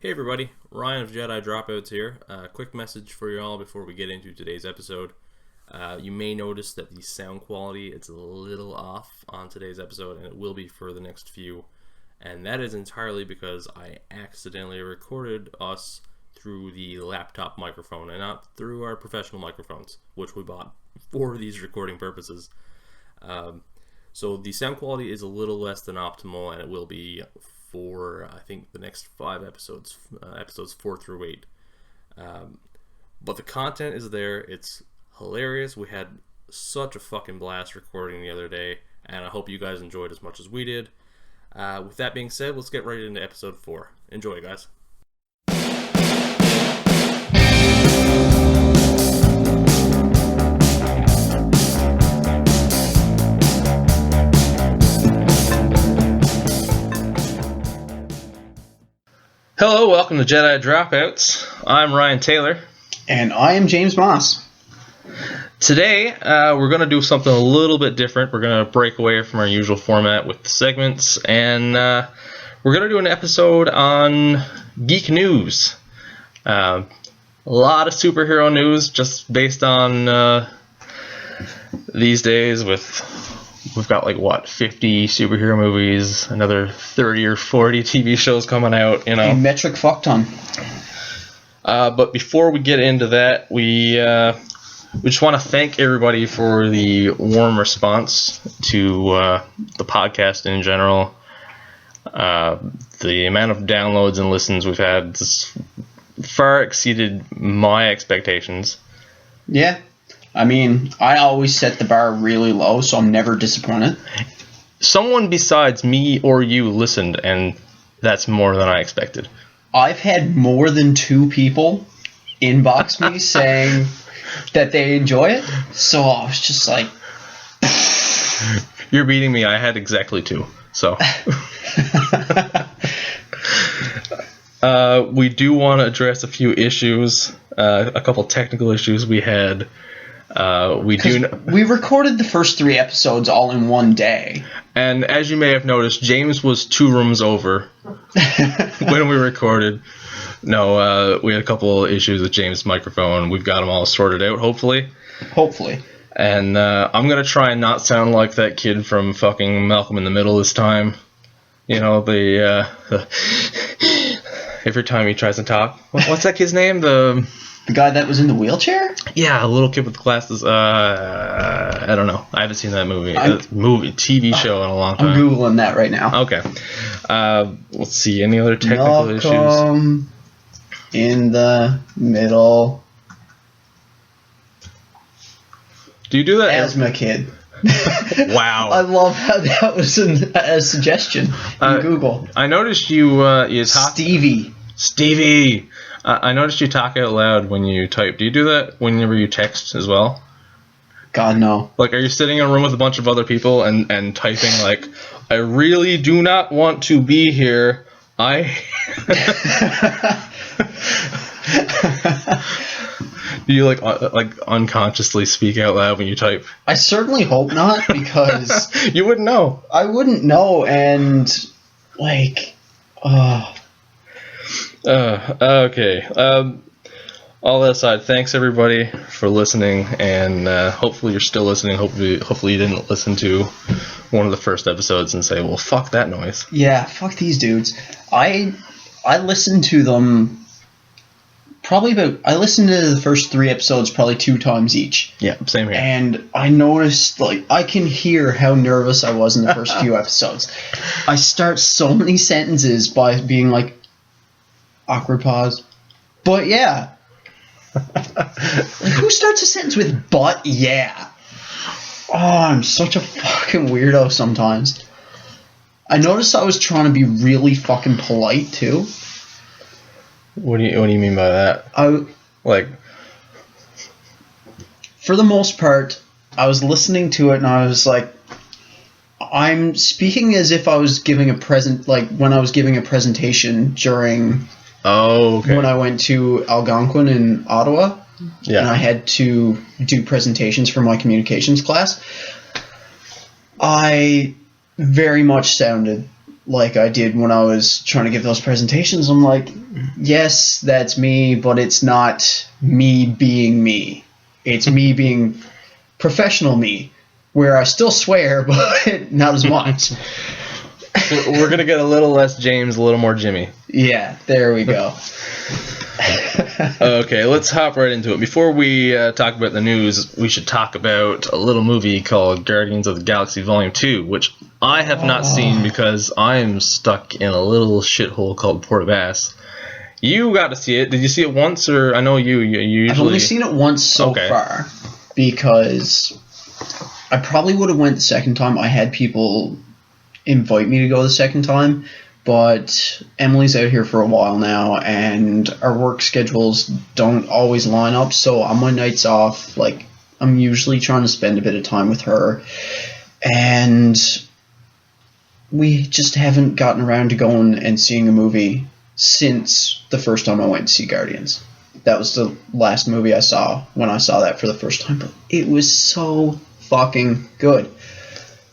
Hey everybody, Ryan of Jedi Dropouts here. Quick message for you all before we get into today's episode. You may notice that the sound quality is a little off on today's episode, and it will be for the next few. And that is entirely because I accidentally recorded us through the laptop microphone and not through our professional microphones, which we bought for these recording purposes. So the sound quality is a little less than optimal, and it will be for I think the next 5 episodes, episodes 4 through 8. But the content is there. It's hilarious. We had such a fucking blast recording the other day, and I hope you guys enjoyed as much as we did. With that being said, let's get right into episode 4. Enjoy, guys. Hello, welcome to Jedi Dropouts. I'm Ryan Taylor. And I am James Moss. Today, we're going to do something a little bit different. We're going to break away from our usual format with segments, and we're going to do an episode on geek news. A lot of superhero news just based on these days we've got 50 superhero movies, another 30 or 40 TV shows coming out, A metric fuck ton. But before we get into that, we just want to thank everybody for the warm response to the podcast in general. The amount of downloads and listens we've had has far exceeded my expectations. Yeah. I mean, I always set the bar really low, so I'm never disappointed. Someone besides me or you listened, and that's more than I expected. I've had more than 2 people inbox me saying that they enjoy it, so I was just like... You're beating me. I had exactly 2, so... We do want to address a few issues, a couple technical issues we had. We recorded the first 3 episodes all in one day. And as you may have noticed, James was 2 rooms over when we recorded. No, we had a couple issues with James' microphone. We've got them all sorted out, hopefully. Hopefully. And I'm going to try and not sound like that kid from fucking Malcolm in the Middle this time. You know, the every time he tries to talk. What's that kid's name? The guy that was in the wheelchair? Yeah, a little kid with glasses. I don't know. I haven't seen that TV show in a long time. I'm Googling that right now. Okay. Let's see. Any other technical issues? Malcolm in the Middle. Do you do that? Asthma kid. Wow. I love how that was a suggestion in Google. I noticed you talk... Stevie. I noticed you talk out loud when you type. Do you do that whenever you text as well? God, no. Are you sitting in a room with a bunch of other people and typing I really do not want to be here. Do you unconsciously speak out loud when you type? I certainly hope not, because you wouldn't know. I wouldn't know, and okay. All that aside, thanks everybody for listening, and hopefully you're still listening. Hopefully you didn't listen to one of the first episodes and say, "Well, fuck that noise." Yeah, fuck these dudes. I listened to them I listened to the first 3 episodes probably 2 times each. Yeah, same here. And I noticed, I can hear how nervous I was in the first few episodes. I start so many sentences by being awkward pause. But yeah. Who starts a sentence with "but yeah"? Oh, I'm such a fucking weirdo sometimes. I noticed I was trying to be really fucking polite too. What do you mean by that? For the most part, I was listening to it and I was like, I'm speaking as if I was giving a when I was giving a presentation during. Oh, okay. When I went to Algonquin in Ottawa, and I had to do presentations for my communications class, I very much sounded like I did when I was trying to give those presentations. I'm like, yes, that's me, but it's not me being me. It's me being professional me, where I still swear, but not as much. So we're going to get a little less James, a little more Jimmy. Yeah, there we go. Okay, let's hop right into it. Before we talk about the news, we should talk about a little movie called Guardians of the Galaxy Volume 2, which I have not seen because I am stuck in a little shithole called Port Bass. You got to see it. Did you see it once, or I know you usually... I've only seen it once so far, because I probably would have went the second time. I had people invite me to go the second time, but Emily's out here for a while now, and our work schedules don't always line up, so on my nights off, like, I'm usually trying to spend a bit of time with her, and we just haven't gotten around to going and seeing a movie since the first time I went to see Guardians. That was the last movie I saw when I saw that for the first time, but it was so fucking good.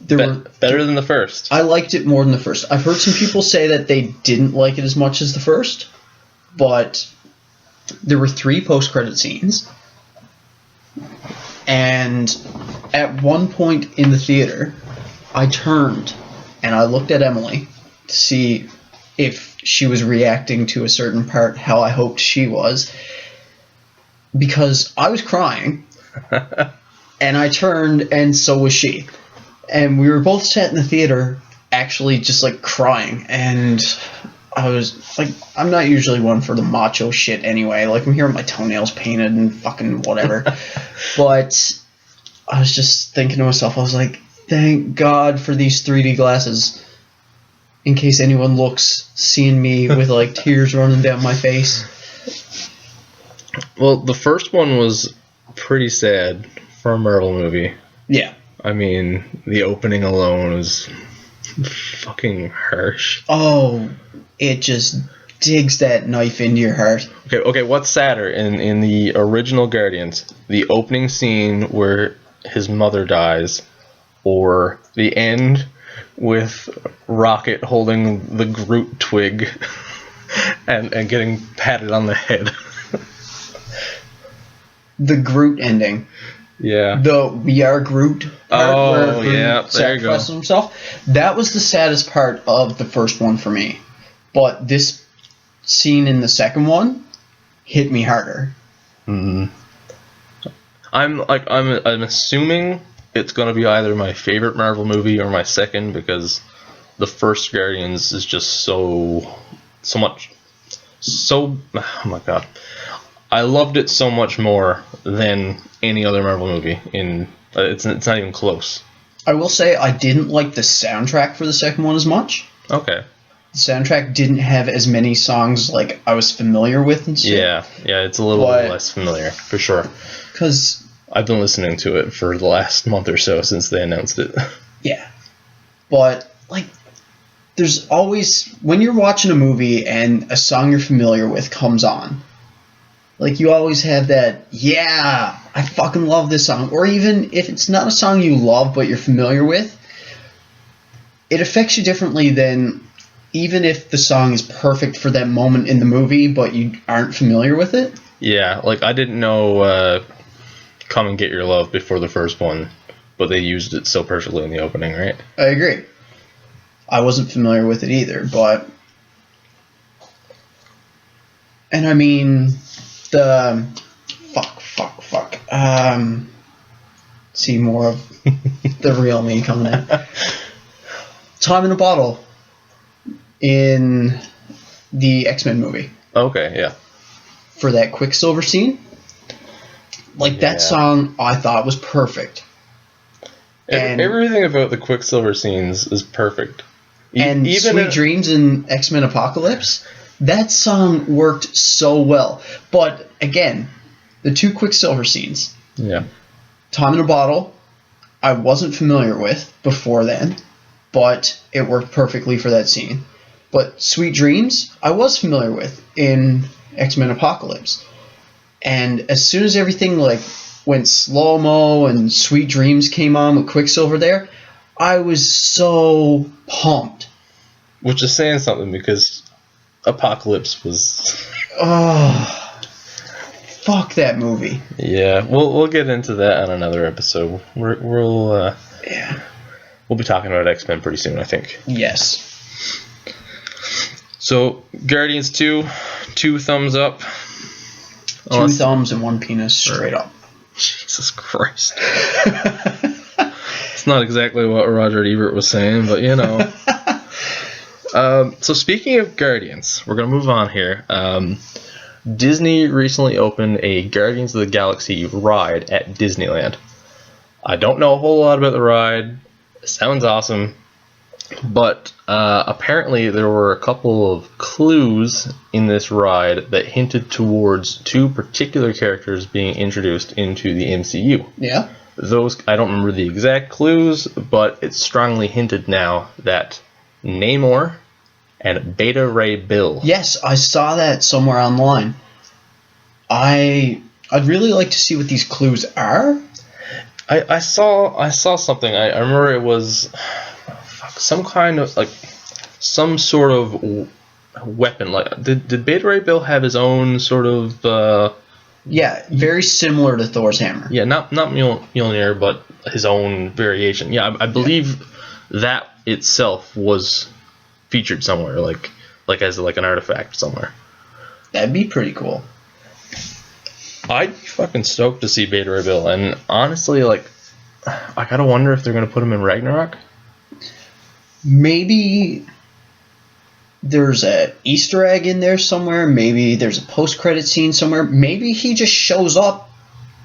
Better than the first. I liked it more than the first. I've heard some people say that they didn't like it as much as the first, but there were 3 post-credit scenes, and at one point in the theater, I turned and I looked at Emily to see if she was reacting to a certain part how I hoped she was, because I was crying, and I turned and so was she. And we were both sat in the theater actually just like crying, and I was like, I'm not usually one for the macho shit anyway, like I'm here with my toenails painted and fucking whatever, but I was just thinking to myself, I was like, thank God for these 3D glasses, in case anyone looks, seeing me with like tears running down my face. Well, the first one was pretty sad for a Marvel movie. Yeah. I mean, the opening alone was fucking harsh. Oh, it just digs that knife into your heart. Okay, what's sadder in the original Guardians? The opening scene where his mother dies, or the end with Rocket holding the Groot twig and getting patted on the head? The Groot ending. Yeah. The We Are Groot part where Groot yeah, there you go. Himself. That was the saddest part of the first one for me. But this scene in the second one hit me harder. Mm-hmm. I'm assuming it's gonna be either my favorite Marvel movie or my second, because the first Guardians is just so much. Oh my god. I loved it so much more than any other Marvel movie. It's not even close. I will say I didn't like the soundtrack for the second one as much. Okay. The soundtrack didn't have as many songs like I was familiar with and shit. Yeah, it's a little less familiar, for sure. Because I've been listening to it for the last month or so since they announced it. Yeah. But, like, there's always, when you're watching a movie and a song you're familiar with comes on, like, you always have that, yeah, I fucking love this song. Or even if it's not a song you love but you're familiar with, it affects you differently than even if the song is perfect for that moment in the movie but you aren't familiar with it. Yeah, like, I didn't know Come and Get Your Love before the first one, but they used it so perfectly in the opening, right? I agree. I wasn't familiar with it either, but... And I mean... The fuck. See more of the real me coming in. Time in a Bottle in the X-Men movie. Okay, yeah. For that Quicksilver scene. Like, that song I thought was perfect. And everything about the Quicksilver scenes is perfect. And even Sweet Dreams in X-Men Apocalypse, that song worked so well. But, again, the 2 Quicksilver scenes. Yeah. Time in a Bottle, I wasn't familiar with before then, but it worked perfectly for that scene. But Sweet Dreams, I was familiar with in X-Men Apocalypse. And as soon as everything, like, went slow-mo and Sweet Dreams came on with Quicksilver there, I was so pumped. Which is saying something because Apocalypse was. Oh, fuck that movie. Yeah, we'll get into that on another episode. We'll be talking about X-Men pretty soon, I think. Yes. So Guardians 2, 2 thumbs up. Two thumbs and one penis straight up. Jesus Christ. It's not exactly what Roger Ebert was saying, but you know. So speaking of Guardians, we're going to move on here. Disney recently opened a Guardians of the Galaxy ride at Disneyland. I don't know a whole lot about the ride. It sounds awesome. But apparently there were a couple of clues in this ride that hinted towards 2 particular characters being introduced into the MCU. Yeah. Those, I don't remember the exact clues, but it's strongly hinted now that Namor and Beta Ray Bill. Yes, I saw that somewhere online. I'd really like to see what these clues are. I saw something. I remember it was some kind of like some sort of weapon. Like did Beta Ray Bill have his own sort of? Yeah, very similar to Thor's hammer. Yeah, not Mjolnir, but his own variation. Yeah, I believe that itself was featured somewhere, like as like an artifact somewhere. That'd be pretty cool. I'd be fucking stoked to see Beta Ray Bill, and honestly, like, I gotta wonder if they're gonna put him in Ragnarok. Maybe there's a Easter egg in there somewhere. Maybe there's a post-credit scene somewhere. Maybe he just shows up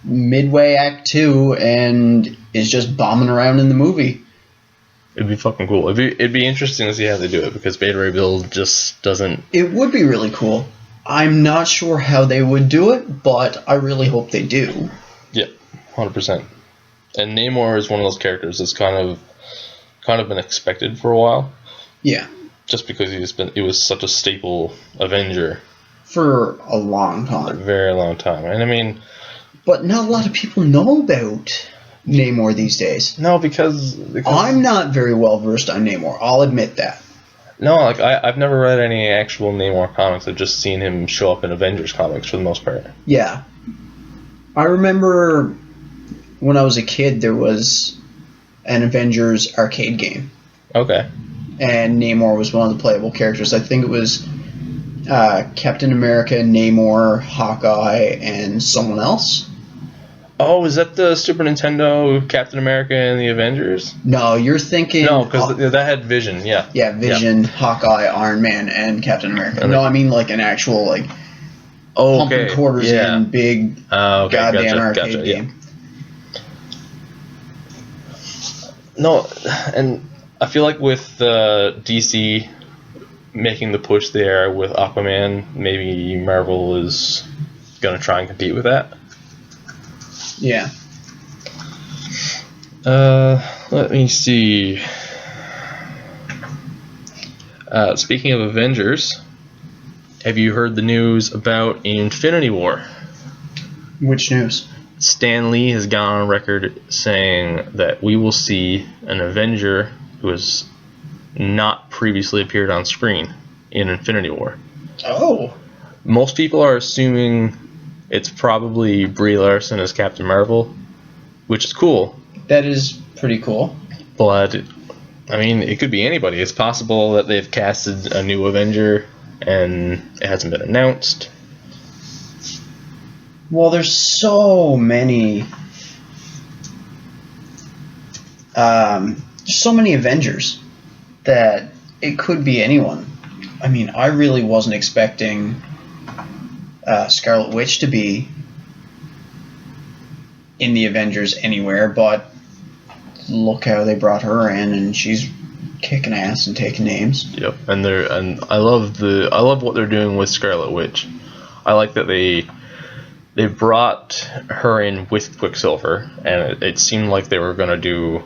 midway Act 2 and is just bombing around in the movie. It'd be fucking cool. It'd be interesting to see how they do it, because Beta Ray Bill just doesn't... It would be really cool. I'm not sure how they would do it, but I really hope they do. Yeah, 100%. And Namor is one of those characters that's kind of been expected for a while. Yeah. Just because he was such a staple Avenger for a long a time. very long time. And I mean, but not a lot of people know about Namor these days. No, because I'm not very well versed on Namor. I'll admit that. No, like I've never read any actual Namor comics. I've just seen him show up in Avengers comics for the most part. Yeah. I remember when I was a kid, there was an Avengers arcade game. Okay. And Namor was one of the playable characters. I think it was Captain America, Namor, Hawkeye, and someone else. Oh, is that the Super Nintendo Captain America and the Avengers? No, you're thinking... No, because that had Vision, yeah. Yeah, Vision, yeah. Hawkeye, Iron Man, and Captain America. No, I mean like an actual, like, pumping quarters in, big, goddamn arcade game. No, and I feel like with DC making the push there with Aquaman, maybe Marvel is going to try and compete with that. Yeah. Let me see. Speaking of Avengers, have you heard the news about Infinity War? Which news? Stan Lee has gone on record saying that we will see an Avenger who has not previously appeared on screen in Infinity War. Oh. Most people are assuming it's probably Brie Larson as Captain Marvel, which is cool. That is pretty cool. But, I mean, it could be anybody. It's possible that they've casted a new Avenger and it hasn't been announced. Well, there's so many... there's so many Avengers that it could be anyone. I mean, I really wasn't expecting Scarlet Witch to be in the Avengers anywhere, but look how they brought her in, and she's kicking ass and taking names. Yep, and I love what they're doing with Scarlet Witch. I like that they brought her in with Quicksilver, and it seemed like they were going to do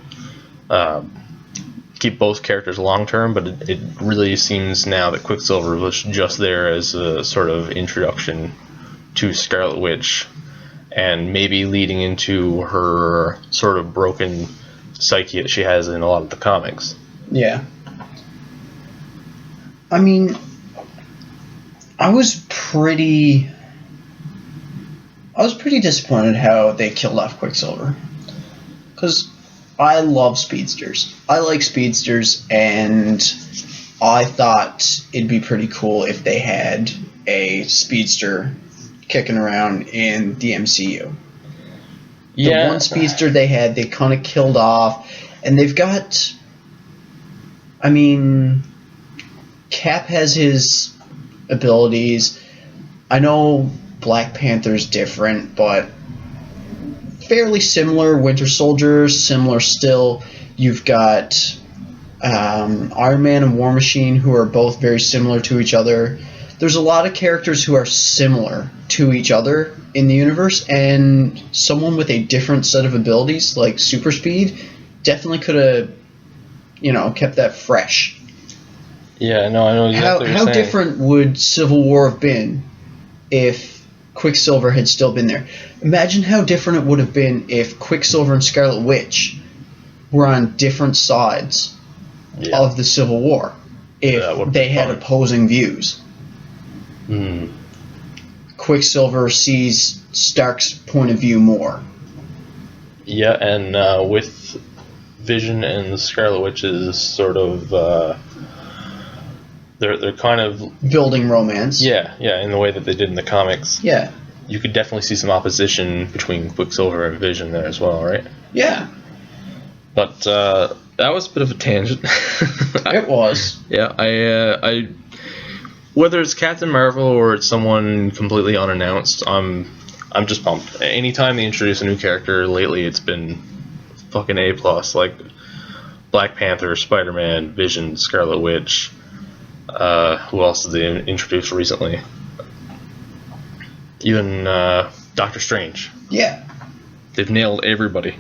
keep both characters long term, but it really seems now that Quicksilver was just there as a sort of introduction to Scarlet Witch, and maybe leading into her sort of broken psyche that she has in a lot of the comics. Yeah. I mean, I was pretty disappointed how they killed off Quicksilver. Because I love speedsters. I like speedsters, and I thought it'd be pretty cool if they had a speedster kicking around in the MCU. The one speedster they had, they kind of killed off, and they've got... I mean, Cap has his abilities. I know Black Panther's different, but fairly similar. Winter Soldier, similar still. You've got Iron Man and War Machine, who are both very similar to each other. There's a lot of characters who are similar to each other in the universe, and someone with a different set of abilities, like super speed, definitely could have, kept that fresh. Yeah, no, I know exactly what you're saying. How different would Civil War have been if Quicksilver had still been there? Imagine how different it would have been if Quicksilver and Scarlet Witch were on different sides of the Civil War. If they had opposing views. Quicksilver sees Stark's point of view more. Yeah, and with Vision and Scarlet Witch's sort of they're kind of building romance. Yeah, in the way that they did in the comics. Yeah. You could definitely see some opposition between Quicksilver and Vision there as well, right? Yeah. But that was a bit of a tangent. It was. Yeah, I whether it's Captain Marvel or it's someone completely unannounced, I'm just pumped. Anytime they introduce a new character lately, it's been fucking A+. Like Black Panther, Spider-Man, Vision, Scarlet Witch. Who else did they introduce recently? Even Doctor Strange. Yeah. They've nailed everybody.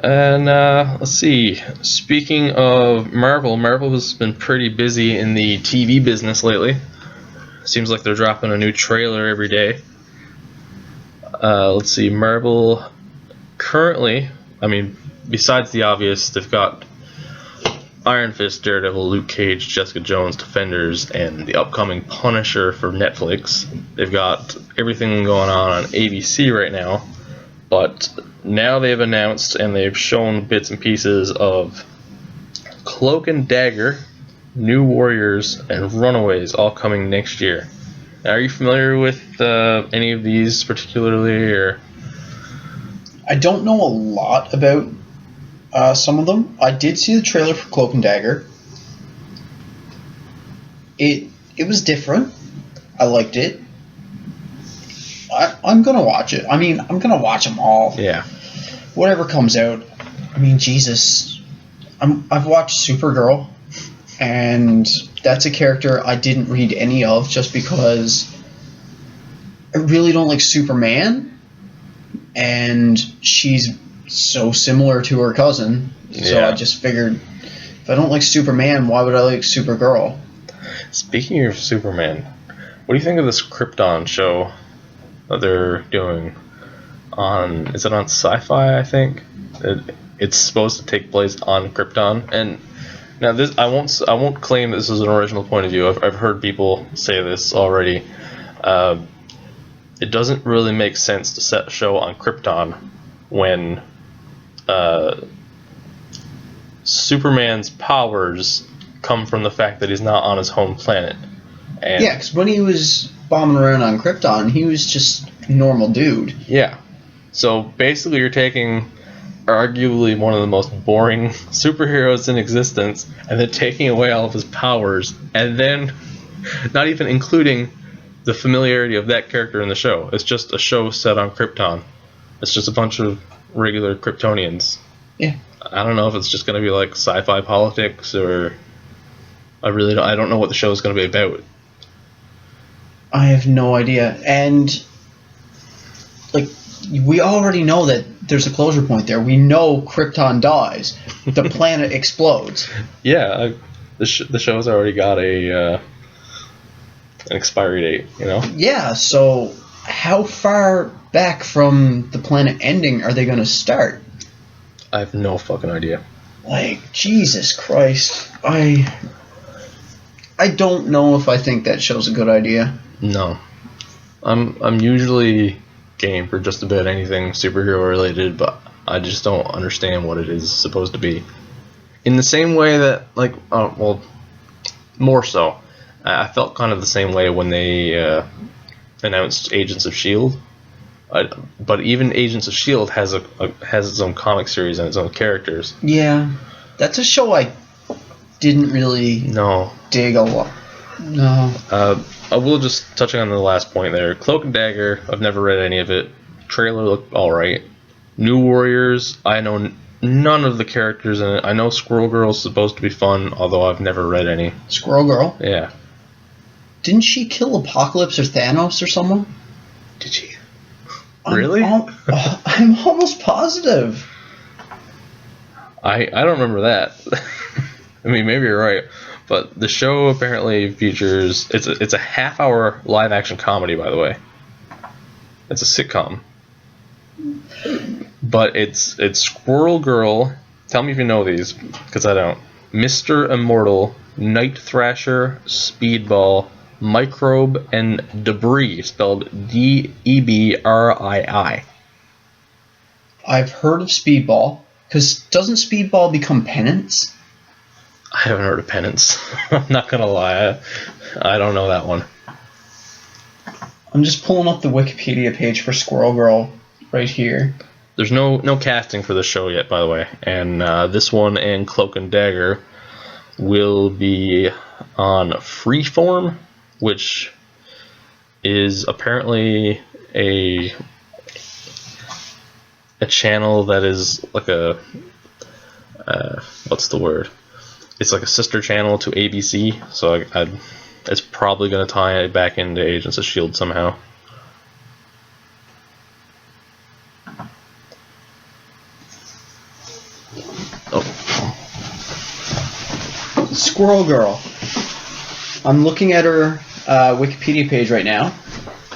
And let's see. Speaking of Marvel has been pretty busy in the TV business lately. Seems like they're dropping a new trailer every day. Let's see. Marvel currently, besides the obvious, they've got Iron Fist, Daredevil, Luke Cage, Jessica Jones, Defenders, and the upcoming Punisher for Netflix. They've got everything going on ABC right now. But now they've announced and they've shown bits and pieces of Cloak and Dagger, New Warriors, and Runaways all coming next year. Now, are you familiar with any of these particularly? Or I don't know a lot about some of them. I did see the trailer for Cloak and Dagger. It was different. I liked it. I'm gonna watch it. I'm gonna watch them all. Yeah. Whatever comes out. Jesus. I've watched Supergirl, and that's a character I didn't read any of just because I really don't like Superman, and she's so similar to her cousin. So I just figured, if I don't like Superman, why would I like Supergirl? Speaking of Superman, what do you think of this Krypton show that they're doing on, is it on Sci-Fi, I think? It's supposed to take place on Krypton, and now this I won't claim this is an original point of view. I've heard people say this already. It doesn't really make sense to set a show on Krypton when Superman's powers come from the fact that he's not on his home planet. And yeah, because when he was bombing around on Krypton, he was just a normal dude. Yeah. So basically you're taking arguably one of the most boring superheroes in existence and then taking away all of his powers and then not even including the familiarity of that character in the show. It's just a show set on Krypton. It's just a bunch of regular Kryptonians. Yeah. I don't know if it's just going to be like sci-fi politics or I don't know what the show is going to be about. I have no idea. And we already know that there's a closure point there. We know Krypton dies. The planet explodes. Yeah, the show's already got an expiry date, you know? Yeah, so how far back from the planet ending are they going to start? I have no fucking idea. Jesus Christ. I don't know if I think that show's a good idea. No. I'm usually game for just about anything superhero related, but I just don't understand what it is supposed to be. In the same way that, like, more so. I felt kind of the same way when they announced Agents of S.H.I.E.L.D. But even Agents of S.H.I.E.L.D. has its own comic series and its own characters. Yeah. That's a show I didn't really dig a lot. No. I will just touching on the last point there. Cloak and Dagger, I've never read any of it. Trailer looked alright. New Warriors, I know none of the characters in it. I know Squirrel Girl's supposed to be fun, although I've never read any. Squirrel Girl? Yeah. Didn't she kill Apocalypse or Thanos or someone? Did she? Really? I'm almost positive. I don't remember that. I mean, maybe you're right. But the show apparently features... It's a half-hour live-action comedy, by the way. It's a sitcom. But it's Squirrel Girl... Tell me if you know these, because I don't. Mr. Immortal, Night Thrasher, Speedball, Microbe, and Debris, spelled Debrii. I've heard of Speedball, because doesn't Speedball become Penance? I haven't heard of Penance. I'm not gonna lie, I don't know that one. I'm just pulling up the Wikipedia page for Squirrel Girl right here. There's no casting for this show yet, by the way, and this one and Cloak and Dagger will be on Freeform, which is apparently a channel that is like a what's the word? It's like a sister channel to ABC, so it's probably going to tie it back into Agents of S.H.I.E.L.D. somehow. Oh. Squirrel Girl. I'm looking at her Wikipedia page right now.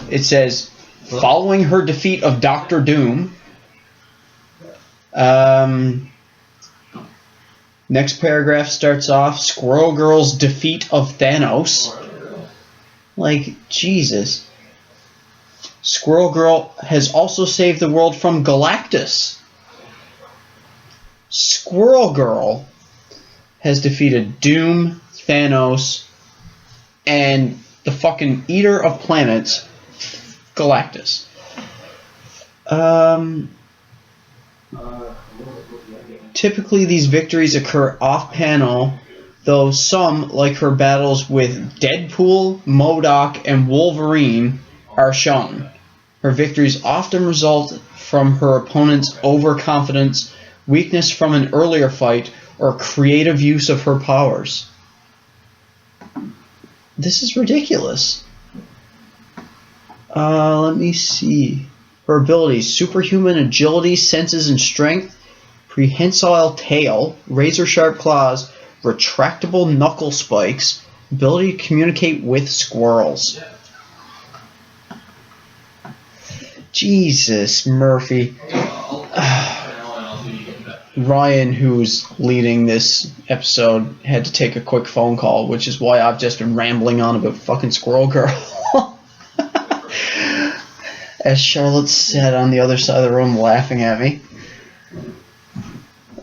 It says, following her defeat of Doctor Doom... Next paragraph starts off, Squirrel Girl's defeat of Thanos. Like, Jesus. Squirrel Girl has also saved the world from Galactus. Squirrel Girl has defeated Doom, Thanos, and the fucking Eater of Planets, Galactus. Typically, these victories occur off-panel, though some, like her battles with Deadpool, MODOK, and Wolverine, are shown. Her victories often result from her opponent's overconfidence, weakness from an earlier fight, or creative use of her powers. This is ridiculous. Let me see. Her abilities: superhuman agility, senses, and strength, prehensile tail, razor-sharp claws, retractable knuckle spikes, ability to communicate with squirrels. Jesus, Murphy. Ryan, who's leading this episode, had to take a quick phone call, which is why I've just been rambling on about fucking Squirrel Girl. As Charlotte sat on the other side of the room laughing at me.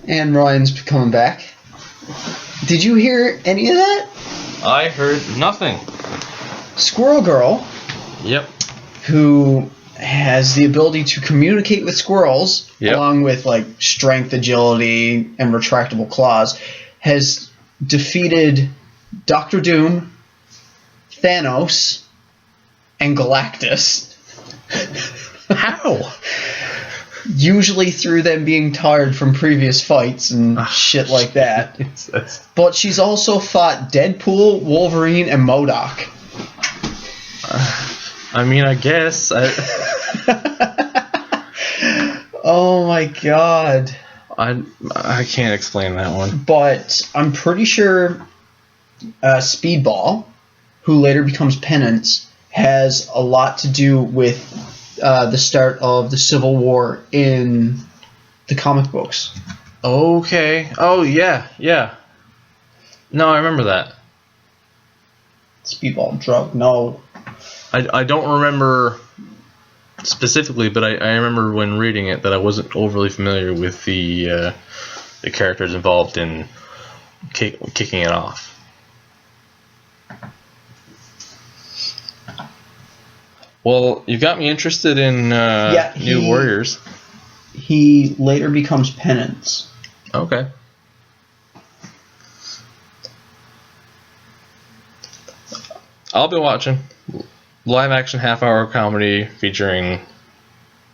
And Ryan's coming back. Did you hear any of that? I heard nothing. Squirrel Girl. Yep. Who has the ability to communicate with squirrels, along with like strength, agility, and retractable claws, has defeated Doctor Doom, Thanos, and Galactus. How? Usually through them being tired from previous fights and shit like that. But she's also fought Deadpool, Wolverine, and MODOK. I mean, I guess. Oh my god. I can't explain that one. But I'm pretty sure Speedball, who later becomes Penance, has a lot to do with the start of the Civil War in the comic books. Okay. Oh, yeah. No, I remember that. Speedball drug. No. I don't remember specifically, but I remember when reading it that I wasn't overly familiar with the characters involved in kicking it off. Well, you got me interested in New Warriors. He later becomes Penance. Okay. I'll be watching. Live action half-hour comedy featuring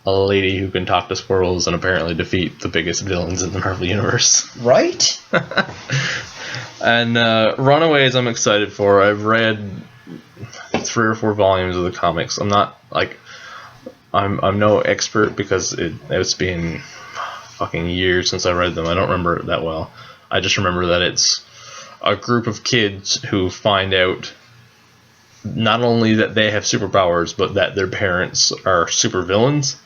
a lady who can talk to squirrels and apparently defeat the biggest villains in the Marvel Universe. Right? And Runaways I'm excited for. I've read 3 or 4 volumes of the comics. I'm not like I'm no expert because it's been fucking years since I read them. I don't remember it that well. I just remember that it's a group of kids who find out not only that they have superpowers, but that their parents are supervillains.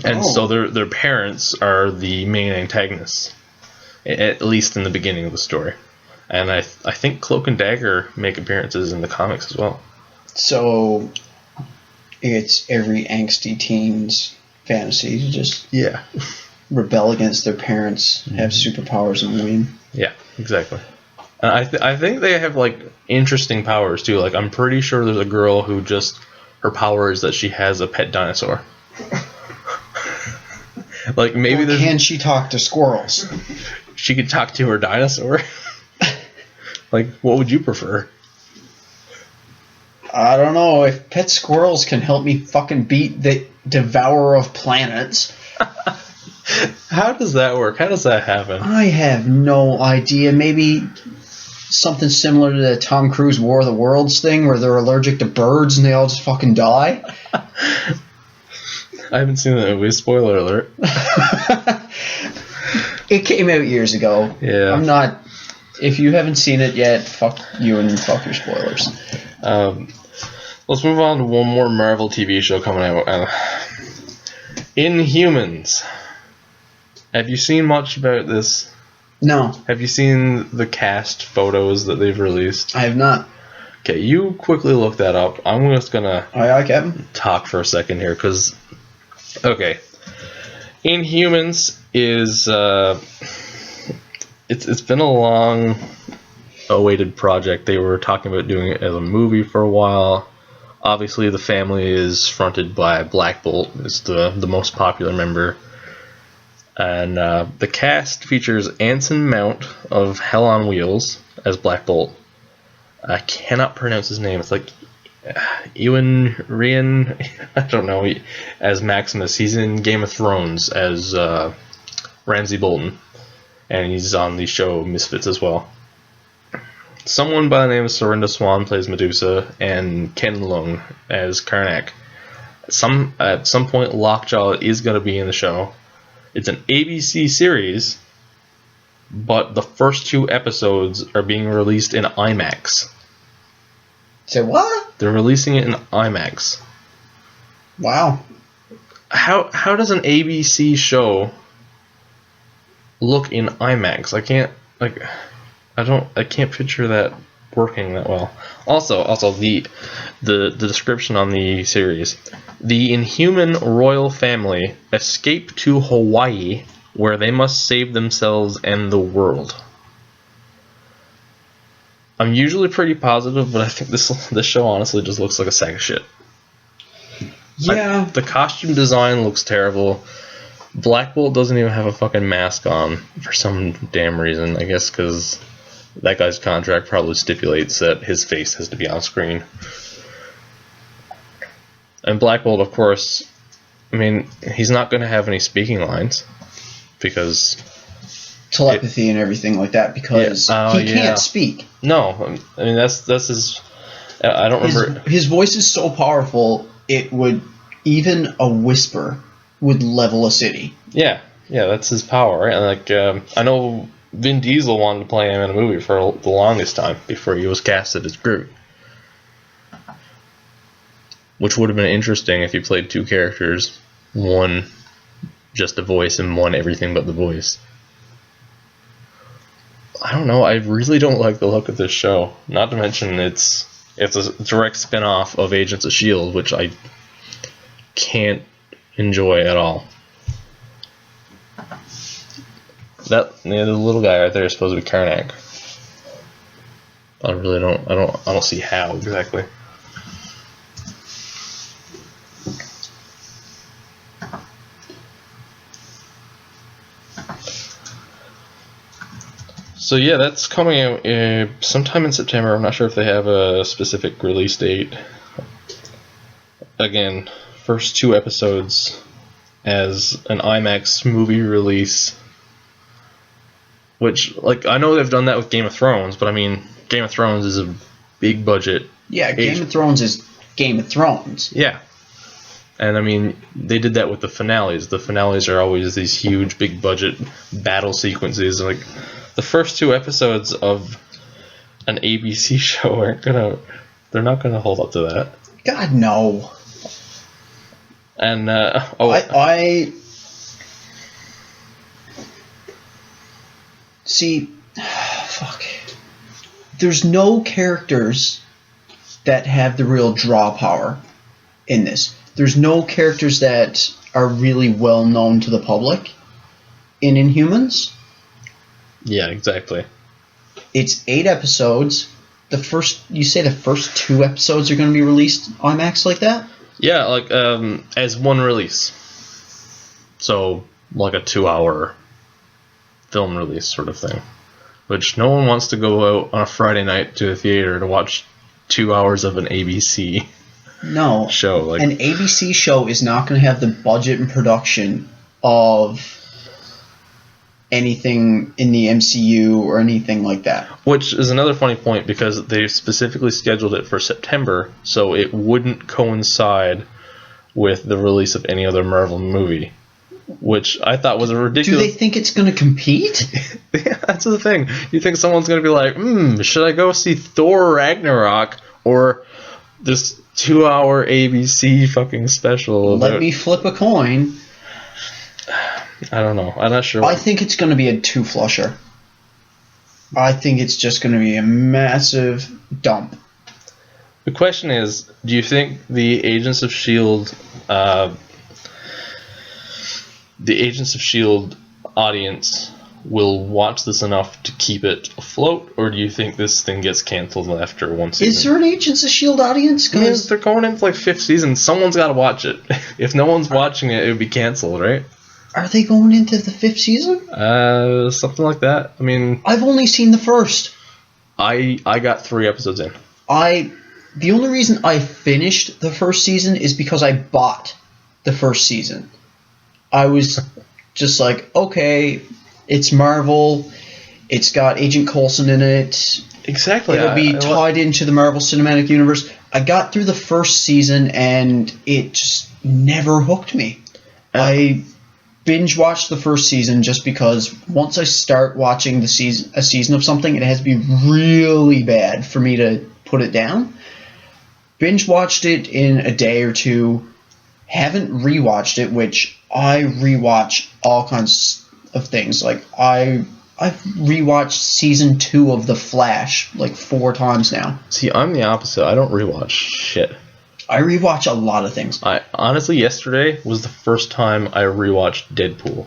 And so their parents are the main antagonists, at least in the beginning of the story. And I think Cloak and Dagger make appearances in the comics as well. So it's every angsty teen's fantasy to just rebel against their parents, have superpowers, and win. Yeah, exactly. And I think they have like interesting powers too. Like I'm pretty sure there's a girl who just her power is that she has a pet dinosaur. Like maybe or can she talk to squirrels? She could talk to her dinosaur. Like what would you prefer? I don't know. If pet squirrels can help me fucking beat the devourer of planets. How does that work? How does that happen? I have no idea. Maybe something similar to the Tom Cruise War of the Worlds thing where they're allergic to birds and they all just fucking die. I haven't seen the movie. Spoiler alert. It came out years ago. Yeah. I'm not... If you haven't seen it yet, fuck you and fuck your spoilers. Let's move on to one more Marvel TV show coming out. Inhumans. Have you seen much about this? No. Have you seen the cast photos that they've released? I have not. Okay, you quickly look that up. I'm just gonna talk for a second here, because... Okay. Inhumans is... It's been a long awaited project. They were talking about doing it as a movie for a while. Obviously, the family is fronted by Black Bolt. It's the most popular member. And the cast features Anson Mount of Hell on Wheels as Black Bolt. I cannot pronounce his name. It's like Ewan Rian, I don't know, as Maximus. He's in Game of Thrones as Ramsay Bolton. And he's on the show Misfits as well. Someone by the name of Serinda Swan plays Medusa, and Ken Leung as Karnak. At some point, Lockjaw is going to be in the show. It's an ABC series, but the first 2 episodes are being released in IMAX. Say what? They're releasing it in IMAX. Wow. How does an ABC show look in IMAX? I can't picture that working that well. Also the description on the series. The Inhuman royal family escape to Hawaii, where they must save themselves and the world. I'm usually pretty positive, but I think this show honestly just looks like a sack of shit. Yeah. The costume design looks terrible. Black Bolt doesn't even have a fucking mask on for some damn reason. I guess because that guy's contract probably stipulates that his face has to be on screen. And Black Bolt, of course, I mean, he's not going to have any speaking lines because telepathy and everything like that, because he can't speak. No, I mean that's his. I don't remember. His voice is so powerful, it would, even a whisper would level a city. Yeah, that's his power, right? And like I know Vin Diesel wanted to play him in a movie for the longest time before he was casted as Groot, which would have been interesting if he played 2 characters, one just a voice and one everything but the voice. I don't know. I really don't like the look of this show. Not to mention it's It's a direct spin-off of Agents of S.H.I.E.L.D., which I can't enjoy at all. The little guy right there is supposed to be Karnak. I don't see how exactly. So yeah, that's coming out sometime in September. I'm not sure if they have a specific release date. Again, first 2 episodes as an IMAX movie release. Which, like, I know they've done that with Game of Thrones, but I mean, Game of Thrones is a big budget. Yeah, Game of Thrones is Game of Thrones. Yeah. And I mean, they did that with the finales. The finales are always these huge, big budget battle sequences. Like, the first 2 episodes of an ABC show they're not gonna hold up to that. God, no. And, I see, fuck. There's no characters that have the real draw power in this. There's no characters that are really well known to the public in Inhumans. Yeah, exactly. It's 8 episodes. You say the first 2 episodes are going to be released IMAX like that? Yeah, like, as one release. So, like a 2-hour film release sort of thing. Which no one wants to go out on a Friday night to a theater to watch 2 hours of an ABC show. Like, an ABC show is not going to have the budget and production of anything in the MCU or anything like that. Which is another funny point, because they specifically scheduled it for September, so it wouldn't coincide with the release of any other Marvel movie. Which I thought was a ridiculous... Do they think it's going to compete? Yeah, that's the thing. You think someone's going to be like, should I go see Thor Ragnarok or this 2-hour ABC fucking special? Let me flip a coin. I don't know. I'm not sure. I think it's going to be a 2-flusher. I think it's just going to be a massive dump. The question is, do you think the Agents of S.H.I.E.L.D. Audience will watch this enough to keep it afloat, or do you think this thing gets canceled after one season? Is there an Agents of S.H.I.E.L.D. audience? I mean, they're going into like 5th season. Someone's got to watch it. If no one's watching it, it would be canceled, right? Are they going into the 5th season? Something like that. I mean, I've only seen the first. I got 3 episodes in. The only reason I finished the first season is because I bought the first season. I was just like, okay, it's Marvel. It's got Agent Coulson in it. Exactly. It'll be tied into the Marvel Cinematic Universe. I got through the first season and it just never hooked me. I binge watched the first season just because once I start watching a season of something, it has to be really bad for me to put it down. Binge watched it in a day or 2. Haven't rewatched it, which I rewatch all kinds of things. Like I've rewatched season 2 of The Flash like 4 times now. See, I'm the opposite. I don't rewatch shit. I rewatch a lot of things. Honestly, yesterday was the first time I rewatched Deadpool.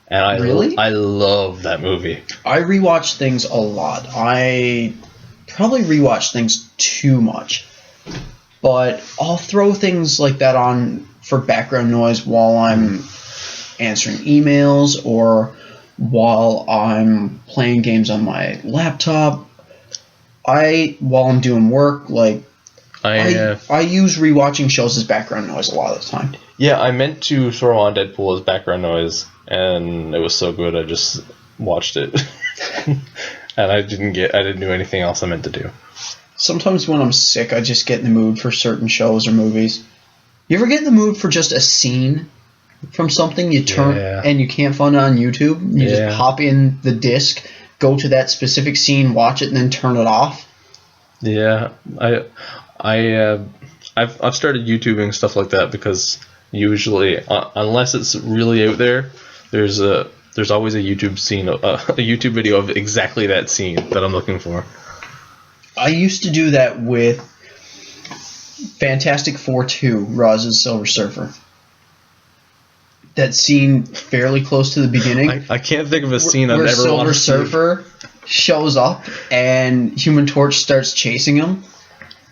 And I love that movie. I rewatch things a lot. I probably rewatch things too much. But I'll throw things like that on for background noise while I'm answering emails or while I'm playing games on my laptop. While I'm doing work, like I use rewatching shows as background noise a lot of the time. Yeah, I meant to throw on Deadpool as background noise, and it was so good I just watched it. And I didn't do anything else I meant to do. Sometimes when I'm sick, I just get in the mood for certain shows or movies. You ever get in the mood for just a scene from something you turn and you can't find it on YouTube? You just pop in the disc, go to that specific scene, watch it, and then turn it off. Yeah, I've started YouTubing stuff like that because usually, unless it's really out there, there's always a YouTube scene, a YouTube video of exactly that scene that I'm looking for. I used to do that with Fantastic Four 2, Roz's Silver Surfer. That scene fairly close to the beginning. I can't think of a scene I've where ever Silver wanted to see. Surfer shows up and Human Torch starts chasing him,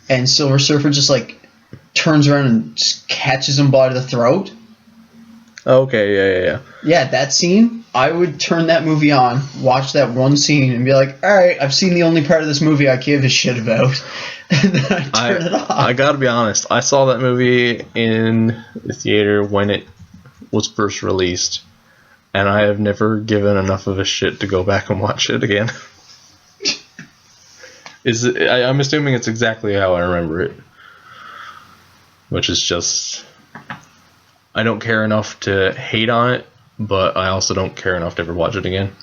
and Silver Surfer just like turns around and just catches him by the throat. Okay, yeah. Yeah, that scene, I would turn that movie on, watch that one scene, and be like, alright, I've seen the only part of this movie I give a shit about. And then I turn it off. I gotta be honest, I saw that movie in the theater when it was first released, and I have never given enough of a shit to go back and watch it again. I'm assuming it's exactly how I remember it. Which is just... I don't care enough to hate on it, but I also don't care enough to ever watch it again.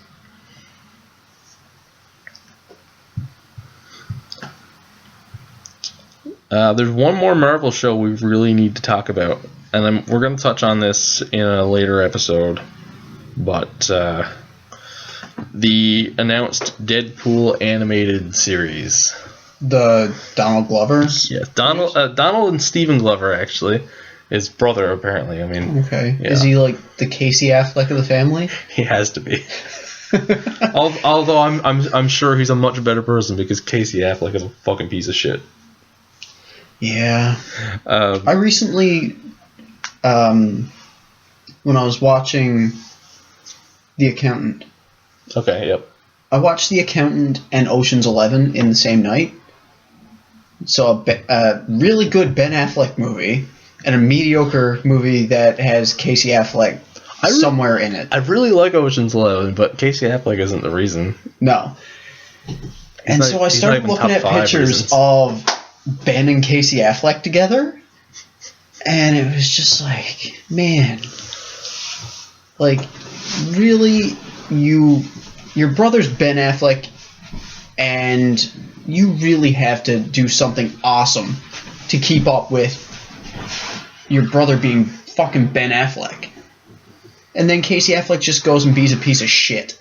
There's one more Marvel show we really need to talk about, and we're going to touch on this in a later episode, but the announced Deadpool animated series. The Donald Glover? Yeah, Donald and Stephen Glover, actually. His brother, apparently. I mean, okay. Yeah. Is he like the Casey Affleck of the family? He has to be. Although I'm sure he's a much better person because Casey Affleck is a fucking piece of shit. Yeah. I recently, when I was watching The Accountant. Okay, yep. I watched The Accountant and Ocean's 11 in the same night. So a really good Ben Affleck movie and a mediocre movie that has Casey Affleck somewhere in it. I really like Ocean's 11, but Casey Affleck isn't the reason. No. And so I started looking at pictures of Ben and Casey Affleck together, and it was just like, man, like, really, your brother's Ben Affleck, and you really have to do something awesome to keep up with your brother being fucking Ben Affleck. And then Casey Affleck just goes and be's a piece of shit.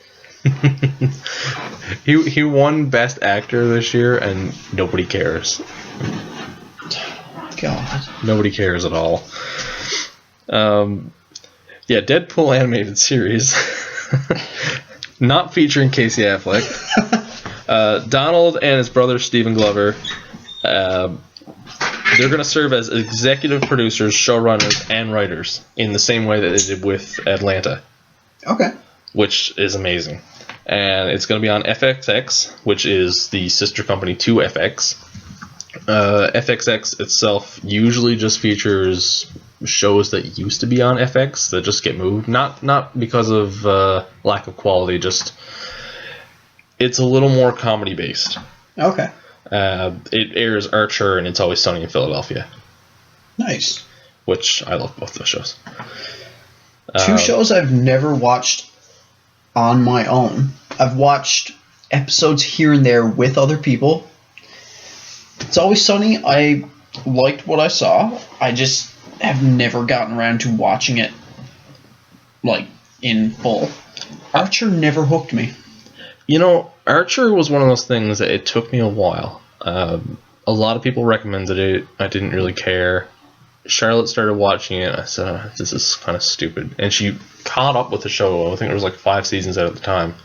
He won Best Actor this year, and nobody cares. God. Nobody cares at all. Yeah, Deadpool animated series. Not featuring Casey Affleck. Donald and his brother Stephen Glover. They're going to serve as executive producers, showrunners, and writers in the same way that they did with Atlanta. Okay. Which is amazing. And it's going to be on FXX, which is the sister company to FX. FXX itself usually just features shows that used to be on FX that just get moved. Not because of lack of quality, just it's a little more comedy based. Okay. It airs Archer and It's Always Sunny in Philadelphia. Nice. Which I love both those shows. Two shows I've never watched on my own. I've watched episodes here and there with other people. It's Always Sunny, I liked what I saw. I just have never gotten around to watching it, like, in full. Archer never hooked me. You know, Archer was one of those things that it took me a while. A lot of people recommended it. I didn't really care. Charlotte started watching it. I said, oh, this is kind of stupid. And she caught up with the show. I think it was like 5 seasons out at the time.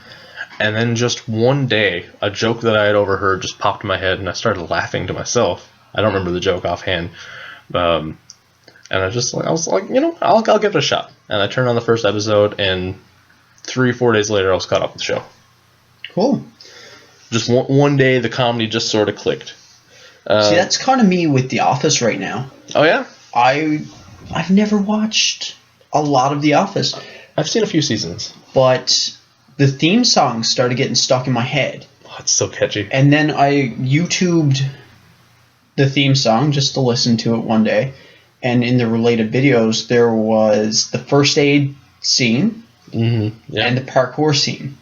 And then just one day, a joke that I had overheard just popped in my head, and I started laughing to myself. I don't remember the joke offhand. And I was like, you know, I'll give it a shot. And I turned on the first episode, and 3 or 4 days later, I was caught up with the show. Cool. Just one day, the comedy just sort of clicked. See, that's kind of me with The Office right now. Oh, yeah? I've never watched a lot of The Office. I've seen a few seasons. But the theme song started getting stuck in my head. Oh, it's so catchy. And then I YouTubed the theme song just to listen to it one day. And in the related videos, there was the first aid scene and the parkour scene.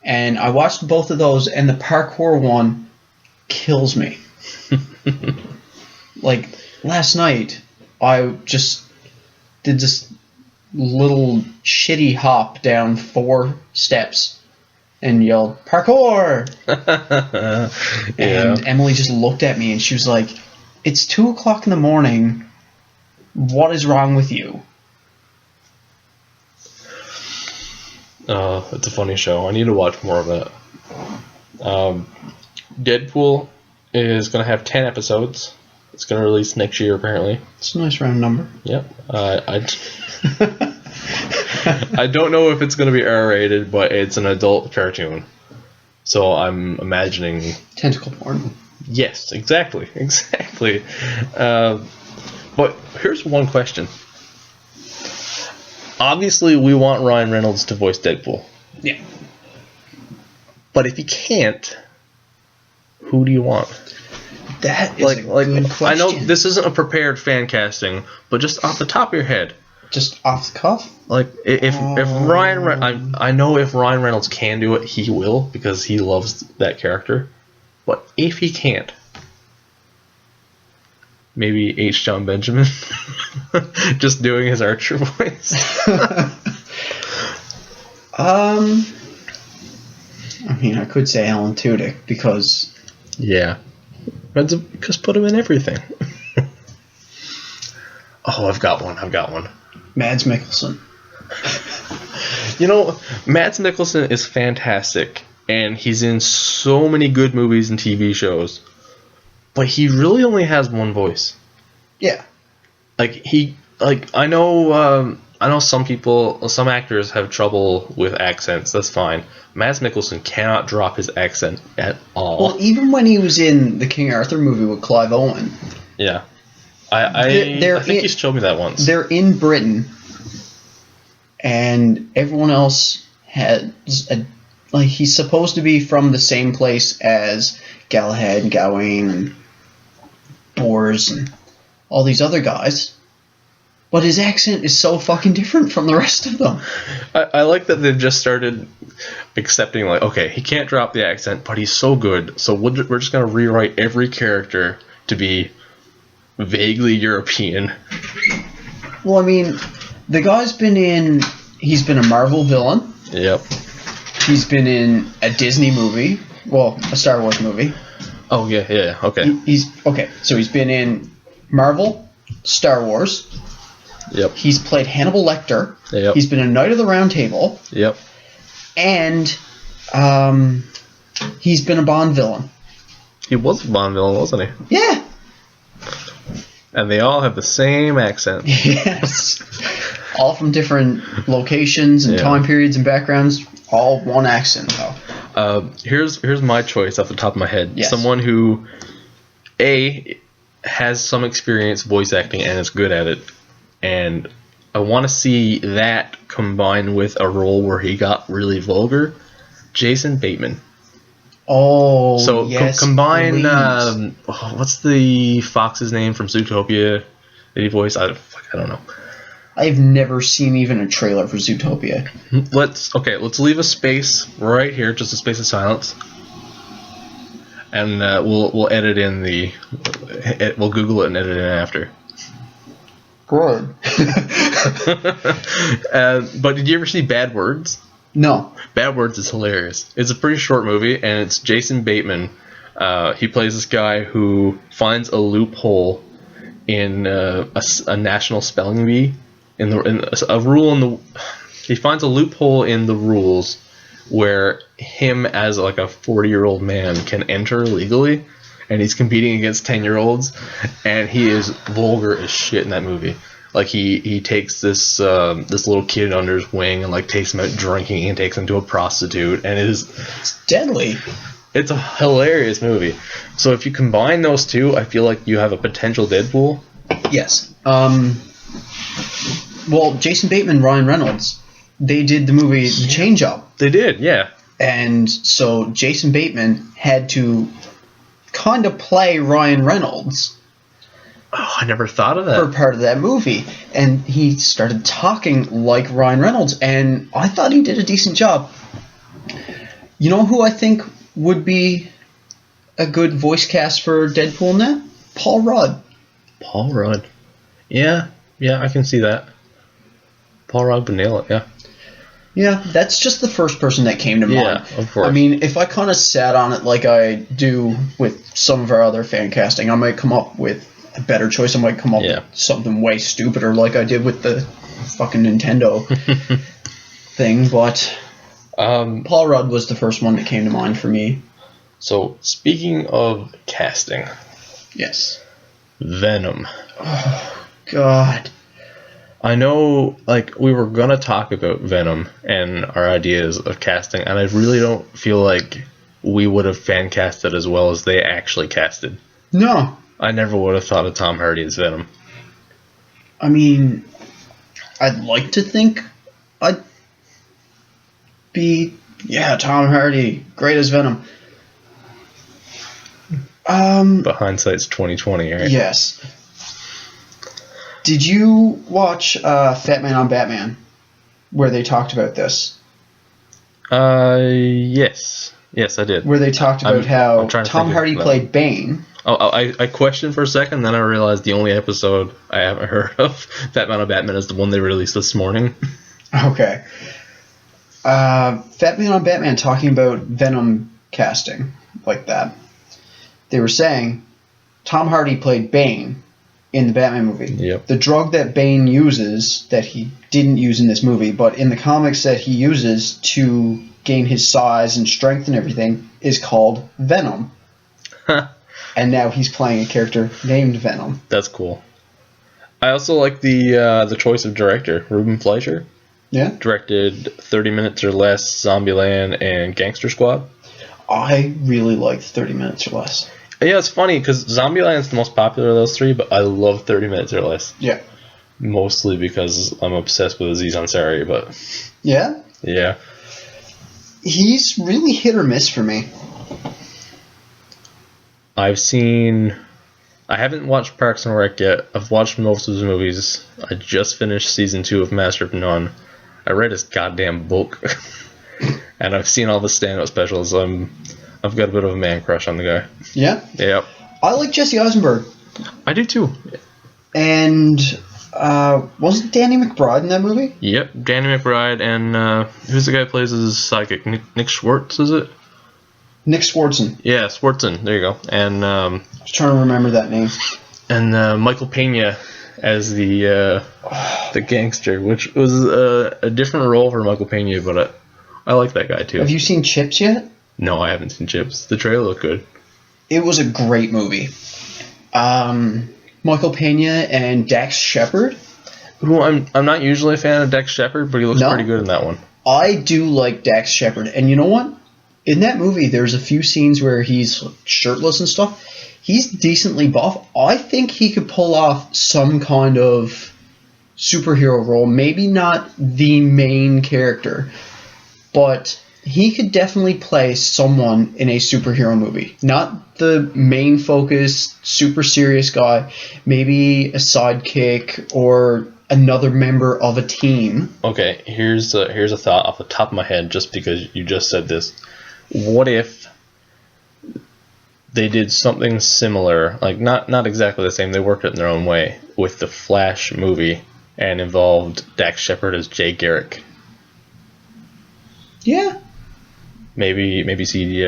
And I watched both of those, and the parkour one kills me. Like, last night, I just did this little shitty hop down 4 steps and yelled, "Parkour!" Yeah. And Emily just looked at me and she was like, "It's 2:00 in the morning. What is wrong with you?" It's a funny show. I need to watch more of that. Deadpool is going to have 10 episodes. It's going to release next year, apparently. It's a nice round number. Yep. I don't know if it's going to be R-rated, but it's an adult cartoon. So I'm imagining... Tentacle porn. Yes, exactly. But here's one question. Obviously, we want Ryan Reynolds to voice Deadpool. Yeah. But if he can't, who do you want? That is a good question. I know this isn't a prepared fan casting, but just off the top of your head, just off the cuff. Like if Ryan, I know if Ryan Reynolds can do it, he will because he loves that character. But if he can't, maybe H. John Benjamin, just doing his Archer voice. I mean, I could say Alan Tudyk because. Yeah. Just put him in everything. Oh, I've got one. Mads Mikkelsen. You know, Mads Mikkelsen is fantastic, and he's in so many good movies and TV shows, but he really only has one voice. Yeah. I know some actors have trouble with accents. That's fine. Mads Mikkelsen cannot drop his accent at all. Well, even when he was in the King Arthur movie with Clive Owen. Yeah. I think you showed me that once. They're in Britain, and everyone else has he's supposed to be from the same place as Galahad and Gawain and Bors and all these other guys. But his accent is so fucking different from the rest of them. I like that they've just started accepting, like, okay, he can't drop the accent, but he's so good, so we're just going to rewrite every character to be vaguely European. Well, I mean, the guy's he's been a Marvel villain. Yep. He's been in a Disney movie. Well, a Star Wars movie. Oh, yeah, okay. So he's been in Marvel, Star Wars. Yep. He's played Hannibal Lecter. Yep. He's been a Knight of the Round Table. Yep. And he's been a Bond villain. He was a Bond villain, wasn't he? Yeah. And they all have the same accent. Yes. All from different locations and time periods and backgrounds. All one accent, though. Here's my choice off the top of my head. Yes. Someone who, A, has some experience voice acting and is good at it. And I want to see that combined with a role where he got really vulgar. Jason Bateman. Oh, so yes. Combine. What's the fox's name from Zootopia that he voiced? I don't know. I've never seen even a trailer for Zootopia. Let's leave a space right here, just a space of silence, and we'll edit in we'll Google it and edit it in after. Good. But did you ever see Bad Words? No. Bad Words is hilarious. It's a pretty short movie, and it's Jason Bateman. He plays this guy who finds a loophole in a national spelling bee. He finds a loophole in the rules where him as like a 40-year-old man can enter legally, and he's competing against 10-year-olds, and he is vulgar as shit in that movie. Like he takes this little kid under his wing and like takes him out drinking and takes him to a prostitute, and it's deadly. It's a hilarious movie. So if you combine those two, I feel like you have a potential Deadpool. Yes. Well, Jason Bateman, Ryan Reynolds, they did the movie The Change Up. They did, yeah. And so Jason Bateman had to kind of play Ryan Reynolds. Oh, I never thought of that. For part of that movie. And he started talking like Ryan Reynolds, and I thought he did a decent job. You know who I think would be a good voice cast for Deadpool in that? Paul Rudd. Paul Rudd. Yeah, I can see that. Paul Rudd would nail it, yeah. Yeah, that's just the first person that came to mind. Yeah, of course. I mean, if I kind of sat on it like I do with some of our other fan casting, I might come up with a better choice. I might come up with something way stupider like I did with the fucking Nintendo thing, but Paul Rudd was the first one that came to mind for me. So, speaking of casting. Yes. Venom. Oh, God. I know, like, we were going to talk about Venom and our ideas of casting, and I really don't feel like we would have fan casted as well as they actually casted. No. I never would have thought of Tom Hardy as Venom. I mean, I'd like to think I'd be, Tom Hardy, great as Venom. But hindsight's 20/20, right? Yes. Did you watch Fat Man on Batman, where they talked about this? Yes. Yes, I did. Where they talked about how Tom Hardy of played Bane. Oh, I questioned for a second, then I realized the only episode I haven't heard of Fat Man on Batman is the one they released this morning. Okay. Fat Man on Batman talking about Venom casting like that. They were saying Tom Hardy played Bane in the Batman movie. Yep. The drug that Bane uses, that he didn't use in this movie, but in the comics that he uses to gain his size and strength and everything, is called Venom. And now he's playing a character named Venom. That's cool. I also like the choice of director, Ruben Fleischer. Yeah. Directed 30 Minutes or Less, Zombieland, and Gangster Squad. I really liked 30 Minutes or Less. Yeah, it's funny because Zombieland's the most popular of those three, but I love 30 Minutes or Less. Yeah. Mostly because I'm obsessed with Aziz Ansari, but... Yeah? Yeah. He's really hit or miss for me. I haven't watched Parks and Rec yet. I've watched most of his movies. I just finished season 2 of Master of None. I read his goddamn book. And I've seen all the stand-up specials. I've got a bit of a man crush on the guy. Yeah? Yep. I like Jesse Eisenberg. I do too. And wasn't Danny McBride in that movie? Yep, Danny McBride and who's the guy who plays his sidekick? Nick Schwartz, is it? Nick Swartzen. Yeah, Swartzen. There you go. And I was trying to remember that name. And Michael Pena as the gangster, which was a different role for Michael Pena, but I like that guy too. Have you seen Chips yet? No, I haven't seen Chips. The trailer looked good. It was a great movie. Michael Pena and Dax Shepard. Who I'm not usually a fan of Dax Shepard, but he looks pretty good in that one. I do like Dax Shepard, and you know what? In that movie, there's a few scenes where he's shirtless and stuff. He's decently buff. I think he could pull off some kind of superhero role. Maybe not the main character, but he could definitely play someone in a superhero movie. Not the main focus, super serious guy. Maybe a sidekick or another member of a team. Okay, here's a thought off the top of my head, just because you just said this. What if they did something similar, like not exactly the same, they worked it in their own way, with the Flash movie and involved Dax Shepard as Jay Garrick? Yeah. Maybe see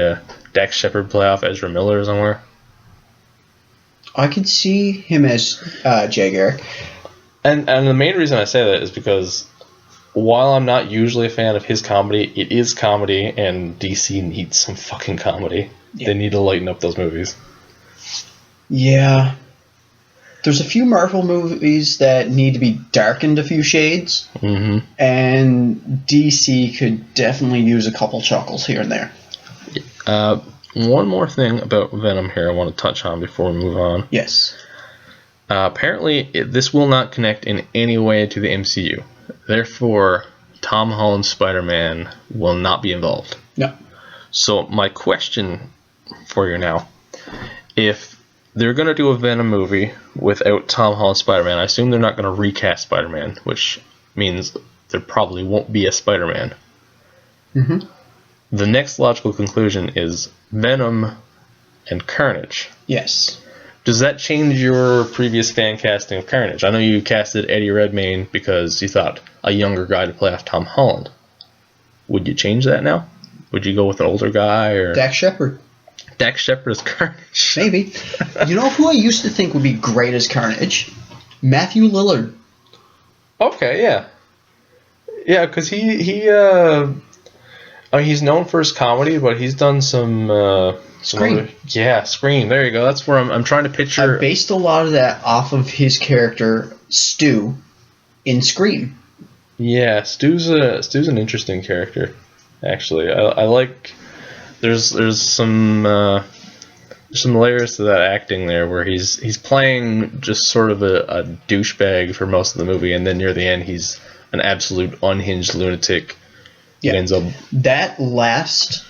Dax Shepard play off Ezra Miller somewhere. I could see him as Jay Garrick. And the main reason I say that is because while I'm not usually a fan of his comedy, it is comedy, and DC needs some fucking comedy. Yeah. They need to lighten up those movies. Yeah. There's a few Marvel movies that need to be darkened a few shades, and DC could definitely use a couple chuckles here and there. One more thing about Venom here I want to touch on before we move on. Yes. Apparently, this will not connect in any way to the MCU. Therefore, Tom Holland's Spider-Man will not be involved. No. So my question for you now, if they're going to do a Venom movie without Tom Holland's Spider-Man, I assume they're not going to recast Spider-Man, which means there probably won't be a Spider-Man. Mm-hmm. The next logical conclusion is Venom and Carnage. Yes. Does that change your previous fan casting of Carnage? I know you casted Eddie Redmayne because you thought a younger guy to play off Tom Holland. Would you change that now? Would you go with an older guy or Dax Shepard? Dax Shepard as Carnage? Maybe. You know who I used to think would be great as Carnage? Matthew Lillard. Okay, yeah. Yeah, because he's known for his comedy, but he's done some Scream. Scream. There you go. That's where I'm trying to picture. I based a lot of that off of his character Stu in Scream. Yeah, Stu's an interesting character. Actually, I like. There's some layers to that acting there, where he's playing just sort of a douchebag for most of the movie, and then near the end he's an absolute unhinged lunatic. Yeah. He ends up That last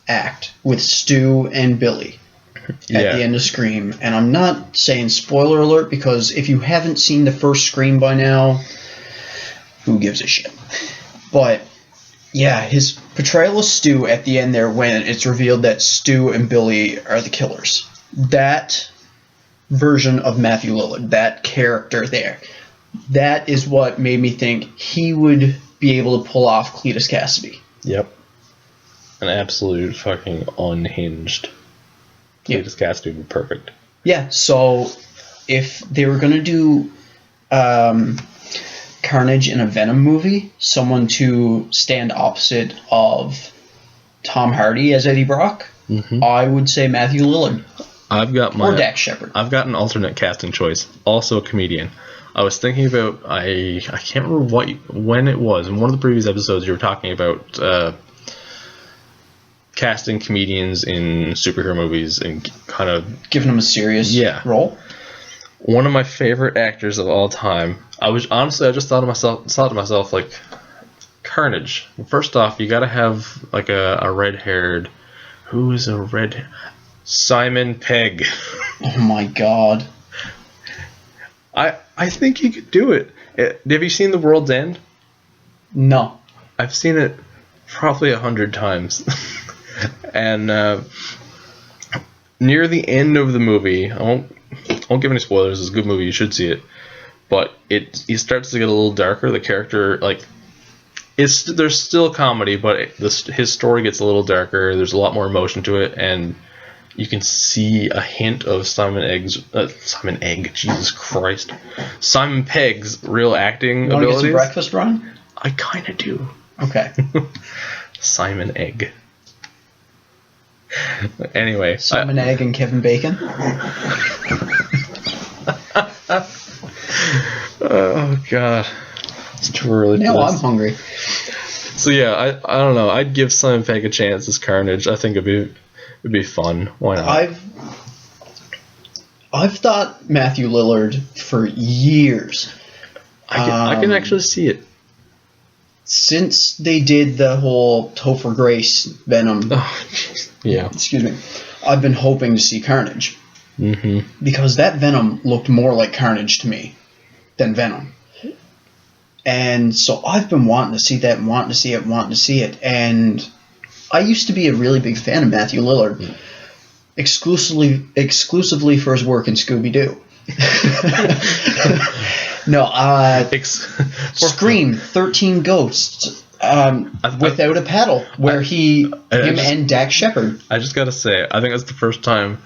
act with Stu and Billy at the end of Scream, and I'm not saying spoiler alert because if you haven't seen the first Scream by now, who gives a shit? But yeah, his portrayal of Stu at the end there, when it's revealed that Stu and Billy are the killers, that version of Matthew Lillard, that character there, that is what made me think he would be able to pull off Cletus Cassidy. Yep. An absolute fucking unhinged Cletus Cassidy would be perfect. Yeah, so if they were going to do Carnage in a Venom movie, someone to stand opposite of Tom Hardy as Eddie Brock, I would say Matthew Lillard. Or Dax Shepard. I've got an alternate casting choice. Also a comedian. I was thinking about I can't remember when it was. In one of the previous episodes, you were talking about casting comedians in superhero movies and kind of giving them a serious role. One of my favorite actors of all time. I just thought to myself like, Carnage. First off, you got to have like a red-haired. Who is a red? Simon Pegg. Oh my god. I think you could do it. Have you seen The World's End? No. I've seen it probably 100 times. And near the end of the movie, I won't give any spoilers. It's a good movie. You should see it. But it starts to get a little darker. The character, like, there's still comedy, but his story gets a little darker. There's a lot more emotion to it, and you can see a hint of Simon Pegg's real acting Want to abilities. get some breakfast, Ron? I kind of do. Okay. Simon Egg. Anyway. Simon Egg and Kevin Bacon? Oh, God. It's too early now for this. I'm hungry. So, yeah, I don't know. I'd give Simon Pegg a chance as Carnage. I think it'd be fun. Why not? I've thought Matthew Lillard for years. I can actually see it. Since they did the whole Topher Grace Venom, yeah. Excuse me, I've been hoping to see Carnage. Mm-hmm. Because that Venom looked more like Carnage to me than Venom. And so I've been wanting to see that, wanting to see it. And I used to be a really big fan of Matthew Lillard, exclusively for his work in Scooby-Doo. No, Scream, 13 Ghosts, Without a Paddle, where him and Dax Shepard. I just gotta say, I think that's the first time